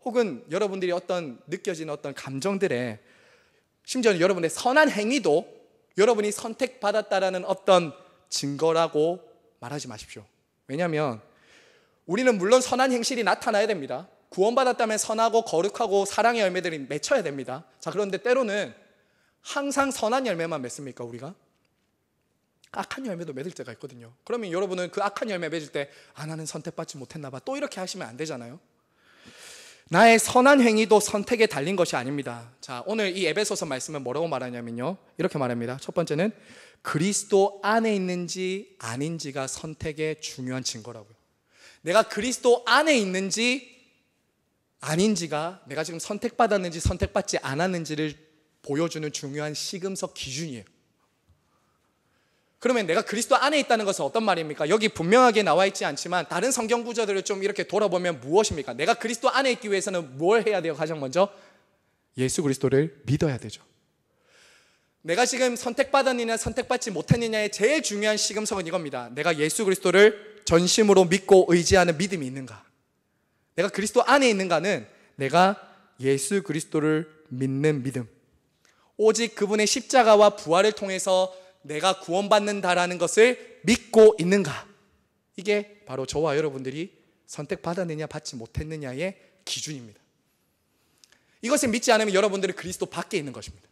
혹은 여러분들이 어떤 느껴지는 어떤 감정들에, 심지어는 여러분의 선한 행위도 여러분이 선택받았다라는 어떤 증거라고 말하지 마십시오. 왜냐하면 우리는 물론 선한 행실이 나타나야 됩니다. 구원받았다면 선하고 거룩하고 사랑의 열매들이 맺혀야 됩니다. 자, 그런데 때로는 항상 선한 열매만 맺습니까, 우리가? 악한 열매도 맺을 때가 있거든요. 그러면 여러분은 그 악한 열매 맺을 때 나는 선택받지 못했나 봐, 또 이렇게 하시면 안 되잖아요. 나의 선한 행위도 선택에 달린 것이 아닙니다. 자, 오늘 이 에베소서 말씀은 뭐라고 말하냐면요, 이렇게 말합니다. 첫 번째는 그리스도 안에 있는지 아닌지가 선택의 중요한 증거라고요. 내가 그리스도 안에 있는지 아닌지가 내가 지금 선택받았는지 선택받지 않았는지를 보여주는 중요한 시금석 기준이에요. 그러면 내가 그리스도 안에 있다는 것은 어떤 말입니까? 여기 분명하게 나와 있지 않지만 다른 성경 구절들을 좀 이렇게 돌아보면 무엇입니까? 내가 그리스도 안에 있기 위해서는 뭘 해야 돼요? 가장 먼저 예수 그리스도를 믿어야 되죠. 내가 지금 선택받았느냐 선택받지 못했느냐의 제일 중요한 시금석은 이겁니다. 내가 예수 그리스도를 전심으로 믿고 의지하는 믿음이 있는가? 내가 그리스도 안에 있는가는 내가 예수 그리스도를 믿는 믿음, 오직 그분의 십자가와 부활을 통해서 내가 구원받는다라는 것을 믿고 있는가? 이게 바로 저와 여러분들이 선택받았느냐 받지 못했느냐의 기준입니다. 이것을 믿지 않으면 여러분들은 그리스도 밖에 있는 것입니다.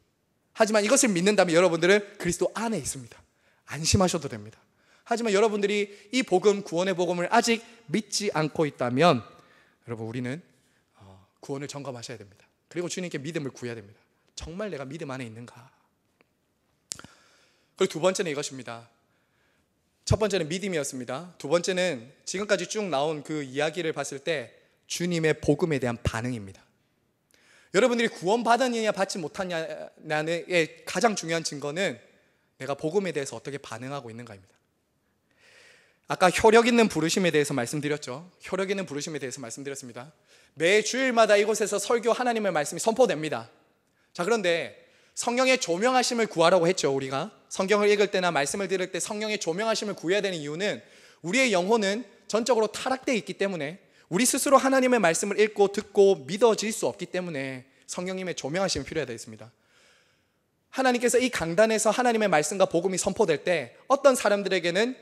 하지만 이것을 믿는다면 여러분들은 그리스도 안에 있습니다. 안심하셔도 됩니다. 하지만 여러분들이 이 복음, 구원의 복음을 아직 믿지 않고 있다면 여러분, 우리는 구원을 점검하셔야 됩니다. 그리고 주님께 믿음을 구해야 됩니다. 정말 내가 믿음 안에 있는가? 그리고 두 번째는 이것입니다. 첫 번째는 믿음이었습니다. 두 번째는 지금까지 쭉 나온 그 이야기를 봤을 때 주님의 복음에 대한 반응입니다. 여러분들이 구원받았느냐 받지 못하느냐의 가장 중요한 증거는 내가 복음에 대해서 어떻게 반응하고 있는가입니다. 아까 효력 있는 부르심에 대해서 말씀드렸죠. 효력 있는 부르심에 대해서 말씀드렸습니다. 매 주일마다 이곳에서 설교 하나님의 말씀이 선포됩니다. 자, 그런데 성령의 조명하심을 구하라고 했죠. 우리가 성경을 읽을 때나 말씀을 들을 때 성령의 조명하심을 구해야 되는 이유는 우리의 영혼은 전적으로 타락되어 있기 때문에, 우리 스스로 하나님의 말씀을 읽고 듣고 믿어질 수 없기 때문에 성령님의 조명하심이 필요하다 했습니다. 하나님께서 이 강단에서 하나님의 말씀과 복음이 선포될 때 어떤 사람들에게는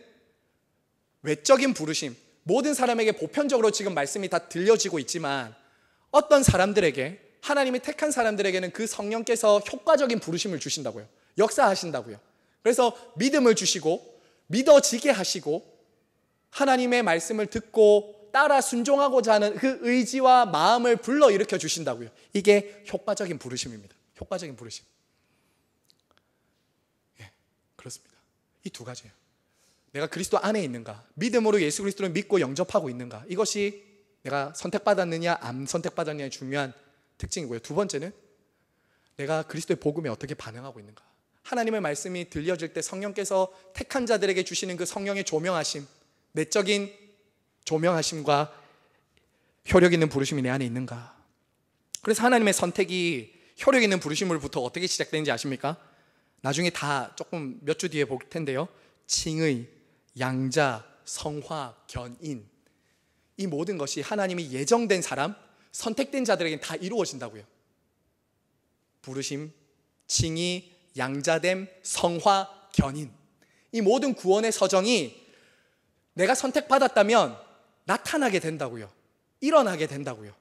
외적인 부르심, 모든 사람에게 보편적으로 지금 말씀이 다 들려지고 있지만 어떤 사람들에게, 하나님이 택한 사람들에게는 그 성령께서 효과적인 부르심을 주신다고요. 역사하신다고요. 그래서 믿음을 주시고 믿어지게 하시고 하나님의 말씀을 듣고 따라 순종하고자 하는 그 의지와 마음을 불러일으켜 주신다고요. 이게 효과적인 부르심입니다. 효과적인 부르심. 예, 그렇습니다. 이 두 가지예요. 내가 그리스도 안에 있는가, 믿음으로 예수 그리스도를 믿고 영접하고 있는가, 이것이 내가 선택받았느냐 안 선택받았느냐의 중요한 특징이고요. 두 번째는 내가 그리스도의 복음에 어떻게 반응하고 있는가. 하나님의 말씀이 들려질 때 성령께서 택한 자들에게 주시는 그 성령의 조명하심, 내적인 조명하심과 효력 있는 부르심이 내 안에 있는가. 그래서 하나님의 선택이 효력 있는 부르심으로부터 어떻게 시작되는지 아십니까? 나중에 다 조금 몇 주 뒤에 볼 텐데요. 칭의, 양자, 성화, 견인, 이 모든 것이 하나님이 예정된 사람, 선택된 자들에게는 다 이루어진다고요. 부르심, 칭의, 양자됨, 성화, 견인, 이 모든 구원의 서정이 내가 선택받았다면 나타나게 된다고요. 일어나게 된다고요.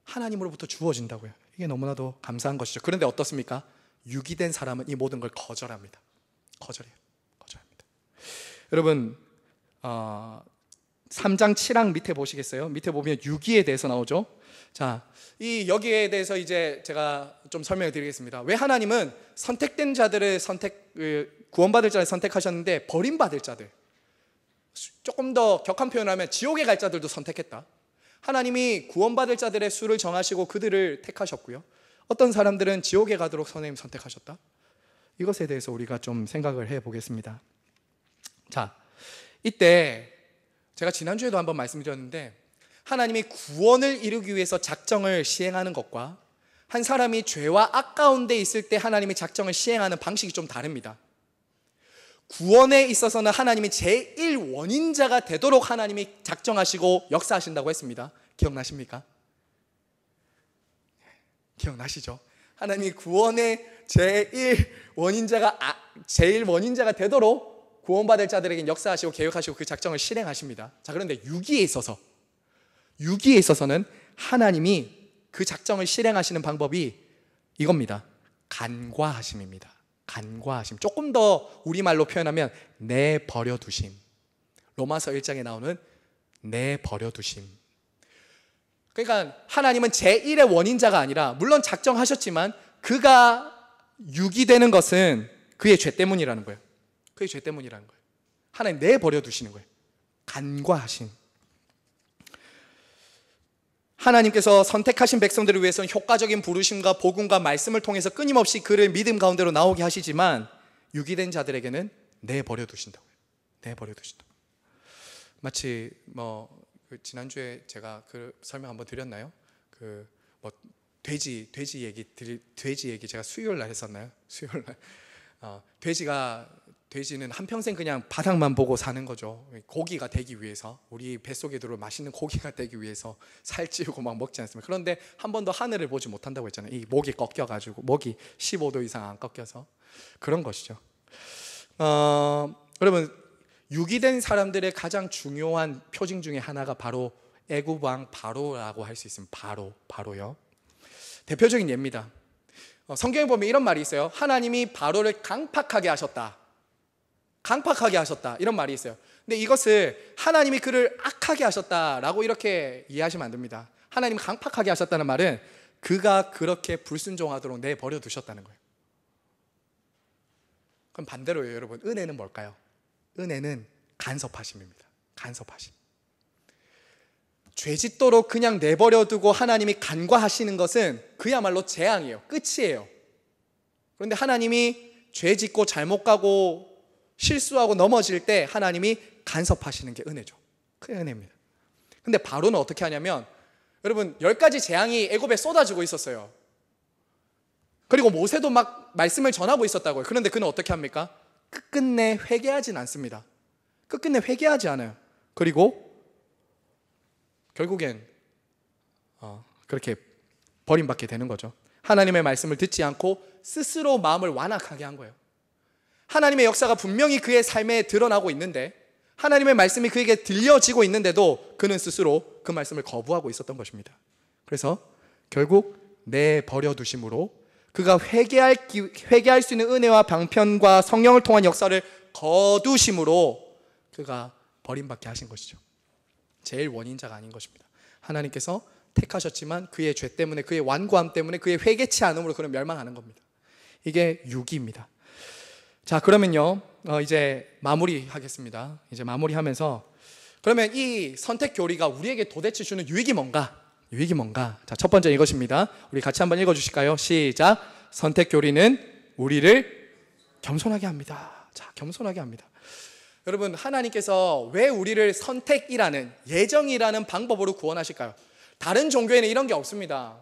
하나님으로부터 주어진다고요. 이게 너무나도 감사한 것이죠. 그런데 어떻습니까? 유기된 사람은 이 모든 걸 거절합니다. 거절합니다. 여러분, 3장 7항 밑에 보시겠어요? 밑에 보면 유기에 대해서 나오죠. 자, 이 여기에 대해서 이제 제가 좀 설명을 드리겠습니다. 왜 하나님은 선택된 자들을 구원받을 자를 선택하셨는데 버림받을 자들, 조금 더 격한 표현을 하면 지옥에 갈 자들도 선택했다. 하나님이 구원받을 자들의 수를 정하시고 그들을 택하셨고요. 어떤 사람들은 지옥에 가도록 선생님 선택하셨다. 이것에 대해서 우리가 좀 생각을 해보겠습니다. 자, 이때 제가 지난주에도 한번 말씀드렸는데 하나님이 구원을 이루기 위해서 작정을 시행하는 것과 한 사람이 죄와 악 가운데 있을 때 하나님이 작정을 시행하는 방식이 좀 다릅니다. 구원에 있어서는 하나님이 제1원인자가 되도록 하나님이 작정하시고 역사하신다고 했습니다. 기억나십니까? 기억나시죠? 하나님이 구원의 제1원인자가 되도록 구원받을 자들에게 역사하시고 계획하시고 그 작정을 실행하십니다. 자, 그런데 유기에 있어서는 하나님이 그 작정을 실행하시는 방법이 이겁니다. 간과하심입니다. 간과하심. 조금 더 우리말로 표현하면 내버려두심. 로마서 1장에 나오는 내버려두심. 그러니까 하나님은 제1의 원인자가 아니라, 물론 작정하셨지만 그가 유기되는 것은 그의 죄 때문이라는 거예요. 그의 죄 때문이라는 거예요. 하나님 내버려 두시는 거예요. 간과하심. 하나님께서 선택하신 백성들을 위해서는 효과적인 부르심과 복음과 말씀을 통해서 끊임없이 그를 믿음 가운데로 나오게 하시지만 유기된 자들에게는 내버려 두신다고요. 내버려 두신다고. 마치 지난주에 제가 그 설명 한번 드렸나요? 돼지 얘기 제가 수요일 날 했었나요? 수요일 날. 돼지는 한평생 그냥 바닥만 보고 사는 거죠. 고기가 되기 위해서, 우리 뱃속에 들어올 맛있는 고기가 되기 위해서 살찌우고 막 먹지 않습니까? 그런데 한 번도 하늘을 보지 못한다고 했잖아요. 이 목이 꺾여가지고, 목이 15도 이상 안 꺾여서 그런 것이죠. 여러분, 유기된 사람들의 가장 중요한 표징 중에 하나가 바로 애굽 왕 바로라고 할 수 있습니다. 바로요. 대표적인 예입니다. 성경에 보면 이런 말이 있어요. 하나님이 바로를 강팍하게 하셨다. 강팍하게 하셨다. 이런 말이 있어요. 근데 이것을 하나님이 그를 악하게 하셨다라고 이렇게 이해하시면 안 됩니다. 하나님 강팍하게 하셨다는 말은 그가 그렇게 불순종하도록 내버려 두셨다는 거예요. 그럼 반대로요, 여러분. 은혜는 뭘까요? 은혜는 간섭하심입니다. 간섭하심. 죄짓도록 그냥 내버려 두고 하나님이 간과하시는 것은 그야말로 재앙이에요. 끝이에요. 그런데 하나님이 죄짓고 잘못 가고 실수하고 넘어질 때 하나님이 간섭하시는 게 은혜죠. 그게 은혜입니다. 근데 바로는 어떻게 하냐면, 여러분 10가지 재앙이 애굽에 쏟아지고 있었어요. 그리고 모세도 막 말씀을 전하고 있었다고요. 그런데 그는 어떻게 합니까? 끝끝내 회개하진 않습니다. 끝끝내 회개하지 않아요. 그리고 결국엔 그렇게 버림받게 되는 거죠. 하나님의 말씀을 듣지 않고 스스로 마음을 완악하게 한 거예요. 하나님의 역사가 분명히 그의 삶에 드러나고 있는데, 하나님의 말씀이 그에게 들려지고 있는데도 그는 스스로 그 말씀을 거부하고 있었던 것입니다. 그래서 결국 내버려 두심으로 그가 회개할 수 있는 은혜와 방편과 성령을 통한 역사를 거두심으로 그가 버림받게 하신 것이죠. 제일 원인자가 아닌 것입니다. 하나님께서 택하셨지만 그의 죄 때문에, 그의 완고함 때문에, 그의 회개치 않음으로 그는 멸망하는 겁니다. 이게 유기입니다. 자, 그러면요, 이제 마무리하겠습니다. 이제 마무리하면서, 그러면 이 선택 교리가 우리에게 도대체 주는 유익이 뭔가? 유익이 뭔가? 자, 첫 번째 이것입니다. 우리 같이 한번 읽어주실까요? 시작. 선택 교리는 우리를 겸손하게 합니다. 자, 겸손하게 합니다. 여러분, 하나님께서 왜 우리를 선택이라는, 예정이라는 방법으로 구원하실까요? 다른 종교에는 이런 게 없습니다.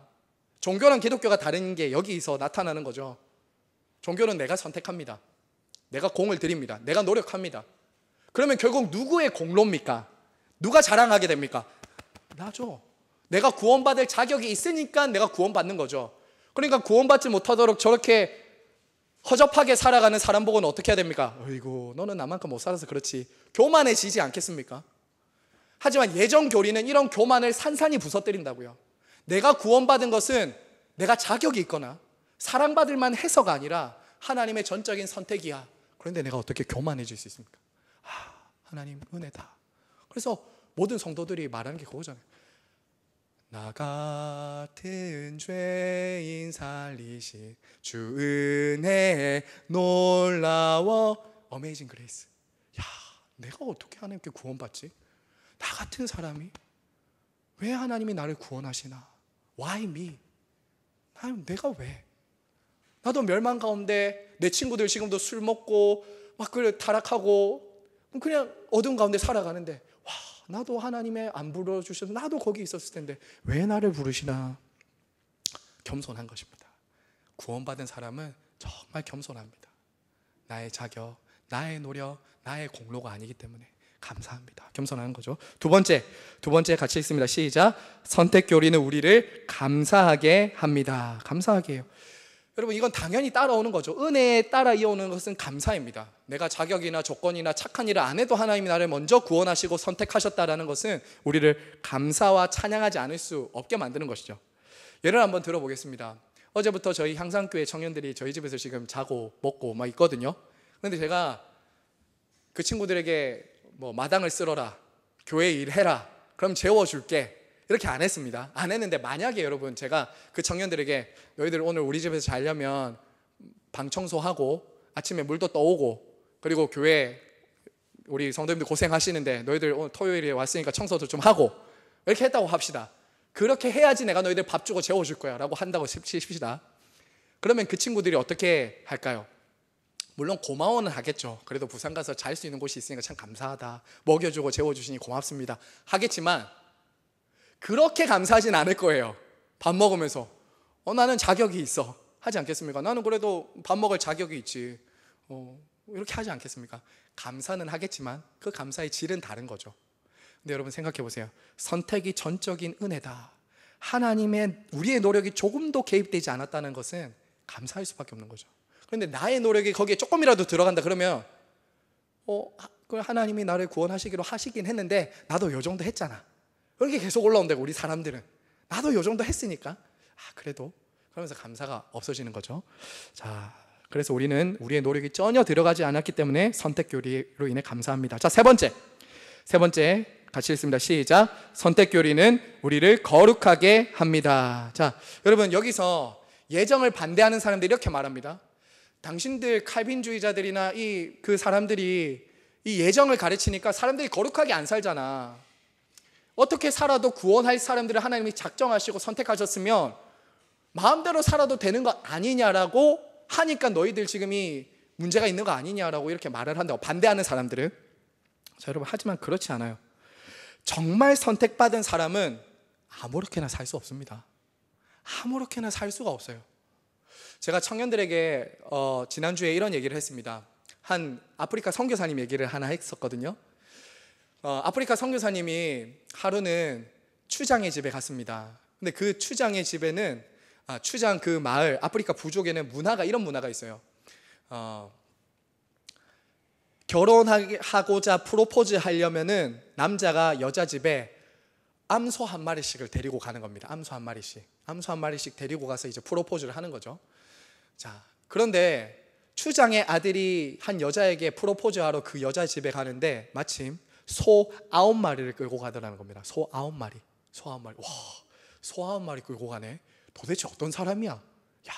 종교랑 기독교가 다른 게 여기서 나타나는 거죠. 종교는 내가 선택합니다. 내가 공을 들입니다. 내가 노력합니다. 그러면 결국 누구의 공로입니까? 누가 자랑하게 됩니까? 나죠. 내가 구원받을 자격이 있으니까 내가 구원받는 거죠. 그러니까 구원받지 못하도록 저렇게 허접하게 살아가는 사람 보고는 어떻게 해야 됩니까? 어이구, 너는 나만큼 못 살아서 그렇지. 교만해지지 않겠습니까? 하지만 예정 교리는 이런 교만을 산산히 부서뜨린다고요. 내가 구원받은 것은 내가 자격이 있거나 사랑받을 만해서가 아니라 하나님의 전적인 선택이야. 그런데 내가 어떻게 교만해질 수 있습니까? 하나님 은혜다. 그래서 모든 성도들이 말하는 게 그거잖아요. 나 같은 죄인 살리신 주 은혜에 놀라워. 어메이징 그레이스. 야, 내가 어떻게 하나님께 구원받지? 나 같은 사람이 왜 하나님이 나를 구원하시나? Why me? 내가 왜? 나도 멸망 가운데 내 친구들 지금도 술 먹고 막 그래 타락하고 그냥 어두운 가운데 살아가는데, 와, 나도 하나님의 안 불러주셔서 나도 거기 있었을 텐데 왜 나를 부르시나? 겸손한 것입니다. 구원받은 사람은 정말 겸손합니다. 나의 자격, 나의 노력, 나의 공로가 아니기 때문에 감사합니다. 겸손한 거죠. 두 번째 같이 읽습니다. 시작. 선택 교리는 우리를 감사하게 합니다. 감사하게 해요. 여러분, 이건 당연히 따라오는 거죠. 은혜에 따라 이어오는 것은 감사입니다. 내가 자격이나 조건이나 착한 일을 안 해도 하나님이 나를 먼저 구원하시고 선택하셨다라는 것은 우리를 감사와 찬양하지 않을 수 없게 만드는 것이죠. 예를 한번 들어보겠습니다. 어제부터 저희 향상교회 청년들이 저희 집에서 지금 자고 먹고 막 있거든요. 그런데 제가 그 친구들에게 뭐 마당을 쓸어라, 교회 일해라, 그럼 재워줄게, 이렇게 안 했습니다. 안 했는데 만약에 여러분 제가 그 청년들에게 너희들 오늘 우리 집에서 자려면 방 청소하고 아침에 물도 떠오고 그리고 교회 우리 성도님들 고생하시는데 너희들 오늘 토요일에 왔으니까 청소도 좀 하고 이렇게 했다고 합시다. 그렇게 해야지 내가 너희들 밥 주고 재워줄 거야 라고 한다고 칩시다. 그러면 그 친구들이 어떻게 할까요? 물론 고마워는 하겠죠. 그래도 부산 가서 잘 수 있는 곳이 있으니까 참 감사하다, 먹여주고 재워주시니 고맙습니다 하겠지만 그렇게 감사하진 않을 거예요. 밥 먹으면서 나는 자격이 있어 하지 않겠습니까? 나는 그래도 밥 먹을 자격이 있지, 이렇게 하지 않겠습니까? 감사는 하겠지만 그 감사의 질은 다른 거죠. 근데 여러분 생각해 보세요. 선택이 전적인 은혜다. 하나님의 우리의 노력이 조금도 개입되지 않았다는 것은 감사할 수밖에 없는 거죠. 그런데 나의 노력이 거기에 조금이라도 들어간다 그러면 하나님이 나를 구원하시기로 하시긴 했는데 나도 요 정도 했잖아. 그렇게 계속 올라온다고 우리 사람들은. 나도 요 정도 했으니까 그래도 그러면서 감사가 없어지는 거죠. 자, 그래서 우리는 우리의 노력이 전혀 들어가지 않았기 때문에 선택교리로 인해 감사합니다. 자, 세 번째 같이 읽습니다. 시작. 선택교리는 우리를 거룩하게 합니다. 자, 여러분 여기서 예정을 반대하는 사람들이 이렇게 말합니다. 당신들 칼빈주의자들이나 그 사람들이 이 예정을 가르치니까 사람들이 거룩하게 안 살잖아. 어떻게 살아도 구원할 사람들을 하나님이 작정하시고 선택하셨으면 마음대로 살아도 되는 거 아니냐라고 하니까 너희들 지금이 문제가 있는 거 아니냐라고 이렇게 말을 한다고, 반대하는 사람들은. 자, 여러분, 하지만 그렇지 않아요. 정말 선택받은 사람은 아무렇게나 살 수 없습니다. 아무렇게나 살 수가 없어요. 제가 청년들에게 지난주에 이런 얘기를 했습니다. 한 아프리카 선교사님 얘기를 하나 했었거든요. 아프리카 선교사님이 하루는 추장의 집에 갔습니다. 근데 그 추장의 집에는 추장 그 마을, 아프리카 부족에는 이런 문화가 있어요. 결혼하고자 프로포즈 하려면은 남자가 여자 집에 암소 한 마리씩을 데리고 가는 겁니다. 암소 한 마리씩 데리고 가서 이제 프로포즈를 하는 거죠. 자, 그런데 추장의 아들이 한 여자에게 프로포즈하러 그 여자 집에 가는데 마침 소 9마리를 끌고 가더라는 겁니다. 소 9마리. 와, 소 9마리 끌고 가네. 도대체 어떤 사람이야? 야,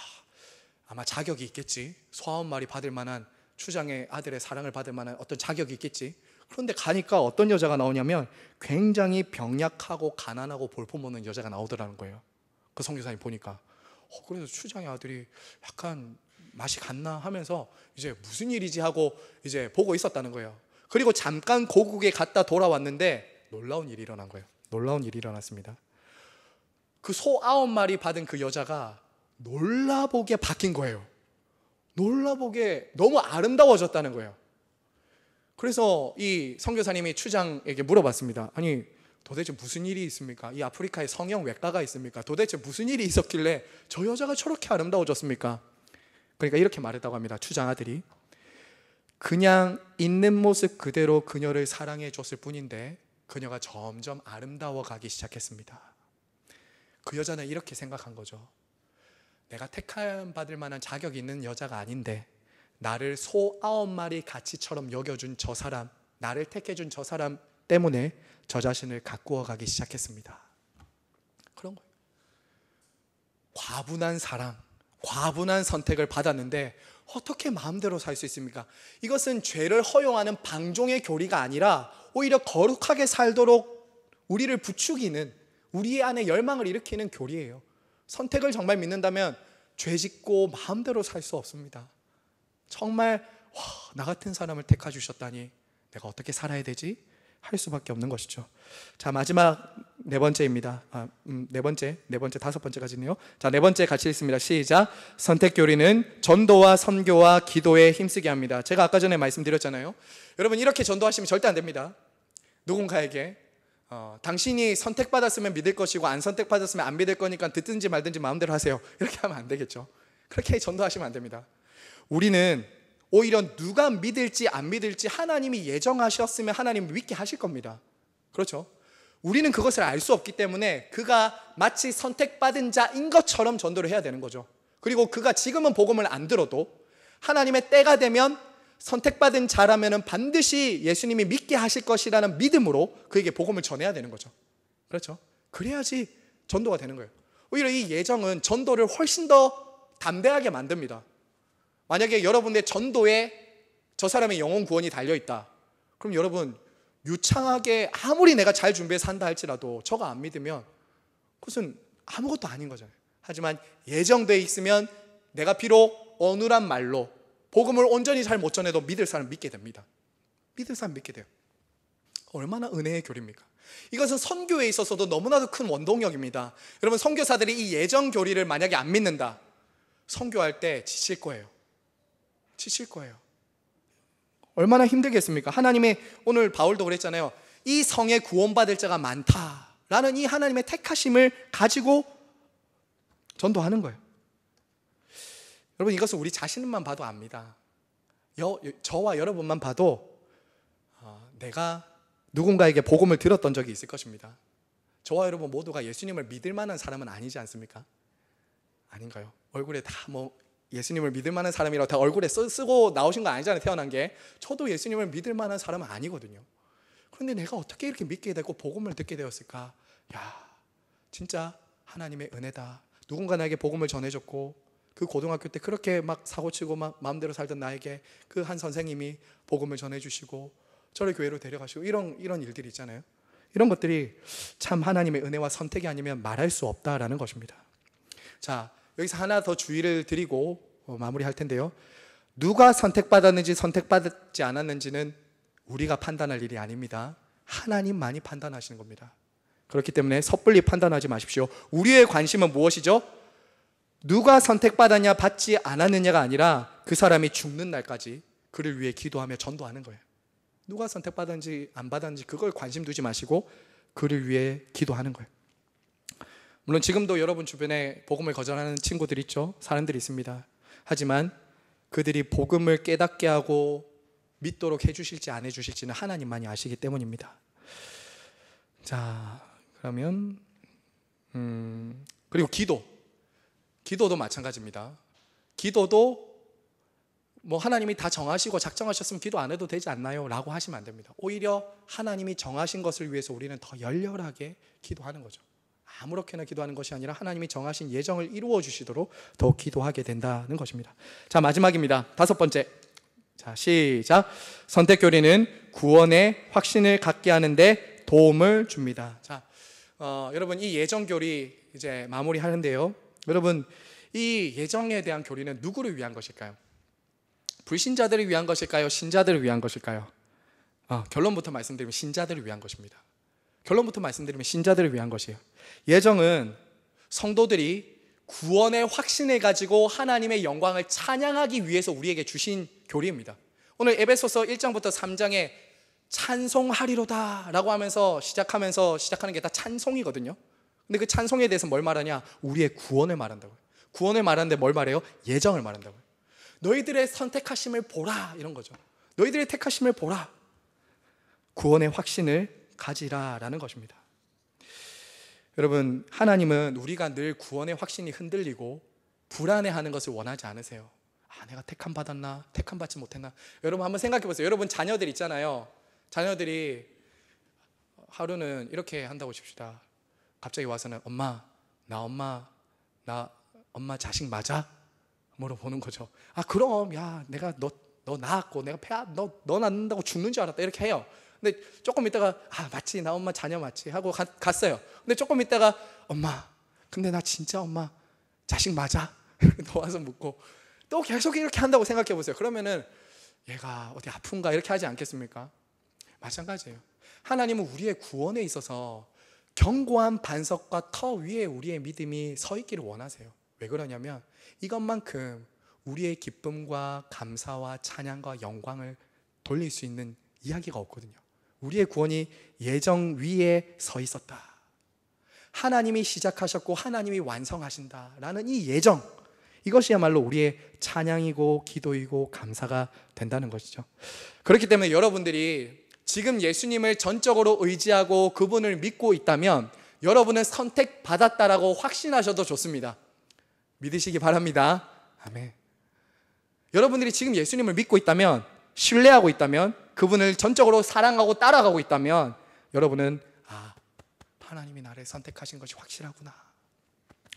아마 자격이 있겠지. 소 9마리 받을 만한, 추장의 아들의 사랑을 받을 만한 어떤 자격이 있겠지. 그런데 가니까 어떤 여자가 나오냐면 굉장히 병약하고 가난하고 볼품없는 여자가 나오더라는 거예요. 그 선교사님 보니까 그래서 추장의 아들이 약간 맛이 갔나 하면서 이제 무슨 일이지 하고 이제 보고 있었다는 거예요. 그리고 잠깐 고국에 갔다 돌아왔는데 놀라운 일이 일어난 거예요. 놀라운 일이 일어났습니다. 그 소 9마리 받은 그 여자가 놀라보게 바뀐 거예요. 놀라보게 너무 아름다워졌다는 거예요. 그래서 이 선교사님이 추장에게 물어봤습니다. 아니, 도대체 무슨 일이 있습니까? 이 아프리카에 성형 외과가 있습니까? 도대체 무슨 일이 있었길래 저 여자가 저렇게 아름다워졌습니까? 그러니까 이렇게 말했다고 합니다. 추장 아들이 그냥 있는 모습 그대로 그녀를 사랑해 줬을 뿐인데 그녀가 점점 아름다워 가기 시작했습니다. 그 여자는 이렇게 생각한 거죠. 내가 택함 받을 만한 자격이 있는 여자가 아닌데 나를 소 9마리 가치처럼 여겨준 저 사람, 나를 택해준 저 사람 때문에 저 자신을 가꾸어 가기 시작했습니다. 그런 거예요. 과분한 사랑, 과분한 선택을 받았는데 어떻게 마음대로 살 수 있습니까? 이것은 죄를 허용하는 방종의 교리가 아니라 오히려 거룩하게 살도록 우리를 부추기는, 우리 안에 열망을 일으키는 교리예요. 선택을 정말 믿는다면 죄 짓고 마음대로 살 수 없습니다. 정말 나 같은 사람을 택하 주셨다니 내가 어떻게 살아야 되지? 할 수밖에 없는 것이죠. 자, 마지막 네 번째입니다. 다섯 번째까지네요. 자, 네 번째 같이 읽습니다. 시작. 선택교리는 전도와 선교와 기도에 힘쓰게 합니다. 제가 아까 전에 말씀드렸잖아요. 여러분, 이렇게 전도하시면 절대 안 됩니다. 누군가에게 당신이 선택받았으면 믿을 것이고 안 선택받았으면 안 믿을 거니까 듣든지 말든지 마음대로 하세요. 이렇게 하면 안 되겠죠. 그렇게 전도하시면 안 됩니다. 우리는 오히려 누가 믿을지 안 믿을지 하나님이 예정하셨으면 하나님이 믿게 하실 겁니다. 그렇죠? 우리는 그것을 알 수 없기 때문에 그가 마치 선택받은 자인 것처럼 전도를 해야 되는 거죠. 그리고 그가 지금은 복음을 안 들어도 하나님의 때가 되면 선택받은 자라면 반드시 예수님이 믿게 하실 것이라는 믿음으로 그에게 복음을 전해야 되는 거죠. 그렇죠? 그래야지 전도가 되는 거예요. 오히려 이 예정은 전도를 훨씬 더 담대하게 만듭니다. 만약에 여러분의 전도에 저 사람의 영혼 구원이 달려있다, 그럼 여러분 유창하게 아무리 내가 잘 준비해서 한다 할지라도 저가 안 믿으면 그것은 아무것도 아닌 거잖아요. 하지만 예정되어 있으면 내가 비록 어눌한 말로 복음을 온전히 잘 못 전해도 믿을 사람 믿게 됩니다. 믿을 사람 믿게 돼요. 얼마나 은혜의 교리입니까? 이것은 선교에 있어서도 너무나도 큰 원동력입니다. 여러분, 선교사들이 이 예정 교리를 만약에 안 믿는다, 선교할 때 지칠 거예요. 얼마나 힘들겠습니까? 하나님의, 오늘 바울도 그랬잖아요. 이 성에 구원받을 자가 많다라는 이 하나님의 택하심을 가지고 전도하는 거예요. 여러분, 이것은 우리 자신만 봐도 압니다. 저와 여러분만 봐도 내가 누군가에게 복음을 들었던 적이 있을 것입니다. 저와 여러분 모두가 예수님을 믿을 만한 사람은 아니지 않습니까? 아닌가요? 얼굴에 다 예수님을 믿을 만한 사람이라고 다 얼굴에 쓰고 나오신 거 아니잖아요. 태어난 게. 저도 예수님을 믿을 만한 사람은 아니거든요. 그런데 내가 어떻게 이렇게 믿게 되고 복음을 듣게 되었을까? 야, 진짜 하나님의 은혜다. 누군가 나에게 복음을 전해줬고, 그 고등학교 때 그렇게 막 사고치고 막 마음대로 살던 나에게 그 한 선생님이 복음을 전해주시고 저를 교회로 데려가시고 이런 일들이 있잖아요. 이런 것들이 참 하나님의 은혜와 선택이 아니면 말할 수 없다라는 것입니다. 자, 여기서 하나 더 주의를 드리고 마무리할 텐데요. 누가 선택받았는지 선택받지 않았는지는 우리가 판단할 일이 아닙니다. 하나님만이 판단하시는 겁니다. 그렇기 때문에 섣불리 판단하지 마십시오. 우리의 관심은 무엇이죠? 누가 선택받았냐 받지 않았느냐가 아니라 그 사람이 죽는 날까지 그를 위해 기도하며 전도하는 거예요. 누가 선택받았는지 안 받았는지 그걸 관심 두지 마시고 그를 위해 기도하는 거예요. 물론 지금도 여러분 주변에 복음을 거절하는 친구들 있죠. 사람들이 있습니다. 하지만 그들이 복음을 깨닫게 하고 믿도록 해주실지 안 해주실지는 하나님만이 아시기 때문입니다. 자, 그러면 그리고 기도도 마찬가지입니다. 기도도 하나님이 다 정하시고 작정하셨으면 기도 안 해도 되지 않나요? 라고 하시면 안 됩니다. 오히려 하나님이 정하신 것을 위해서 우리는 더 열렬하게 기도하는 거죠. 아무렇게나 기도하는 것이 아니라 하나님이 정하신 예정을 이루어 주시도록 더 기도하게 된다는 것입니다. 자, 마지막입니다. 5번째. 자, 시작. 선택교리는 구원의 확신을 갖게 하는데 도움을 줍니다. 자, 여러분 이 예정교리 이제 마무리하는데요. 여러분 이 예정에 대한 교리는 누구를 위한 것일까요? 불신자들을 위한 것일까요? 신자들을 위한 것일까요? 결론부터 말씀드리면 신자들을 위한 것입니다. 결론부터 말씀드리면 신자들을 위한 것이에요. 예정은 성도들이 구원의 확신을 가지고 하나님의 영광을 찬양하기 위해서 우리에게 주신 교리입니다. 오늘 에베소서 1장부터 3장에 찬송하리로다 라고 하면서 시작하는 게 다 찬송이거든요. 근데 그 찬송에 대해서 뭘 말하냐? 우리의 구원을 말한다고요. 구원을 말하는데 뭘 말해요? 예정을 말한다고요. 너희들의 선택하심을 보라, 이런 거죠. 너희들의 택하심을 보라, 구원의 확신을 가지라라는 것입니다. 여러분, 하나님은 우리가 늘 구원의 확신이 흔들리고 불안해하는 것을 원하지 않으세요. 내가 택함 받았나? 택함 받지 못했나? 여러분 한번 생각해 보세요. 여러분 자녀들 있잖아요. 자녀들이 하루는 이렇게 한다고 칩시다. 갑자기 와서는 엄마 자식 맞아? 물어보는 거죠. 그럼 내가 너 낳았고 내가 너 낳는다고 죽는 줄 알았다 이렇게 해요. 근데 조금 있다가 맞지, 나 엄마 자녀 맞지 하고 갔어요. 근데 조금 있다가 엄마 근데 나 진짜 엄마 자식 맞아? 또 와서 묻고 또 계속 이렇게 한다고 생각해 보세요. 그러면은 얘가 어디 아픈가 이렇게 하지 않겠습니까? 마찬가지예요. 하나님은 우리의 구원에 있어서 견고한 반석과 터 위에 우리의 믿음이 서 있기를 원하세요. 왜 그러냐면 이것만큼 우리의 기쁨과 감사와 찬양과 영광을 돌릴 수 있는 이야기가 없거든요. 우리의 구원이 예정 위에 서 있었다. 하나님이 시작하셨고 하나님이 완성하신다라는 이 예정, 이것이야말로 우리의 찬양이고 기도이고 감사가 된다는 것이죠. 그렇기 때문에 여러분들이 지금 예수님을 전적으로 의지하고 그분을 믿고 있다면 여러분은 선택받았다라고 확신하셔도 좋습니다. 믿으시기 바랍니다. 아멘. 여러분들이 지금 예수님을 믿고 있다면, 신뢰하고 있다면, 그분을 전적으로 사랑하고 따라가고 있다면 여러분은 하나님이 나를 선택하신 것이 확실하구나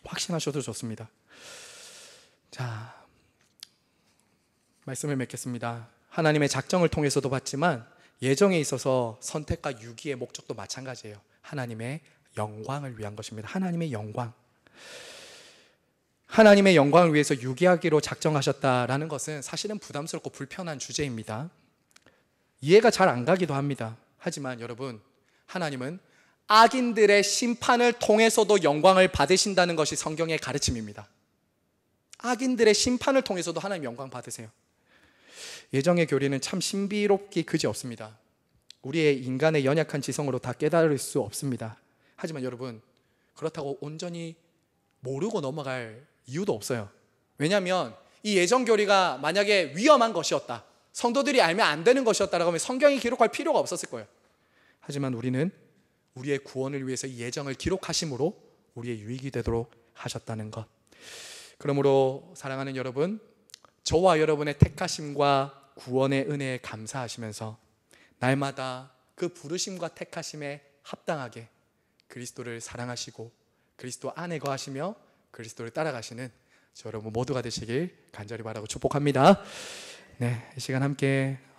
확신하셔도 좋습니다. 자, 말씀을 맺겠습니다. 하나님의 작정을 통해서도 봤지만 예정에 있어서 선택과 유기의 목적도 마찬가지예요. 하나님의 영광을 위한 것입니다. 하나님의 영광. 하나님의 영광을 위해서 유기하기로 작정하셨다라는 것은 사실은 부담스럽고 불편한 주제입니다. 이해가 잘 안 가기도 합니다. 하지만 여러분, 하나님은 악인들의 심판을 통해서도 영광을 받으신다는 것이 성경의 가르침입니다. 악인들의 심판을 통해서도 하나님 영광 받으세요. 예정의 교리는 참 신비롭기 그지없습니다. 우리의 인간의 연약한 지성으로 다 깨달을 수 없습니다. 하지만 여러분, 그렇다고 온전히 모르고 넘어갈 이유도 없어요. 왜냐하면 이 예정 교리가 만약에 위험한 것이었다, 성도들이 알면 안 되는 것이었다라고 하면 성경이 기록할 필요가 없었을 거예요. 하지만 우리는 우리의 구원을 위해서 이 예정을 기록하심으로 우리의 유익이 되도록 하셨다는 것. 그러므로 사랑하는 여러분, 저와 여러분의 택하심과 구원의 은혜에 감사하시면서 날마다 그 부르심과 택하심에 합당하게 그리스도를 사랑하시고 그리스도 안에 거하시며 그리스도를 따라가시는 저 여러분 모두가 되시길 간절히 바라고 축복합니다. 네, 이 시간 함께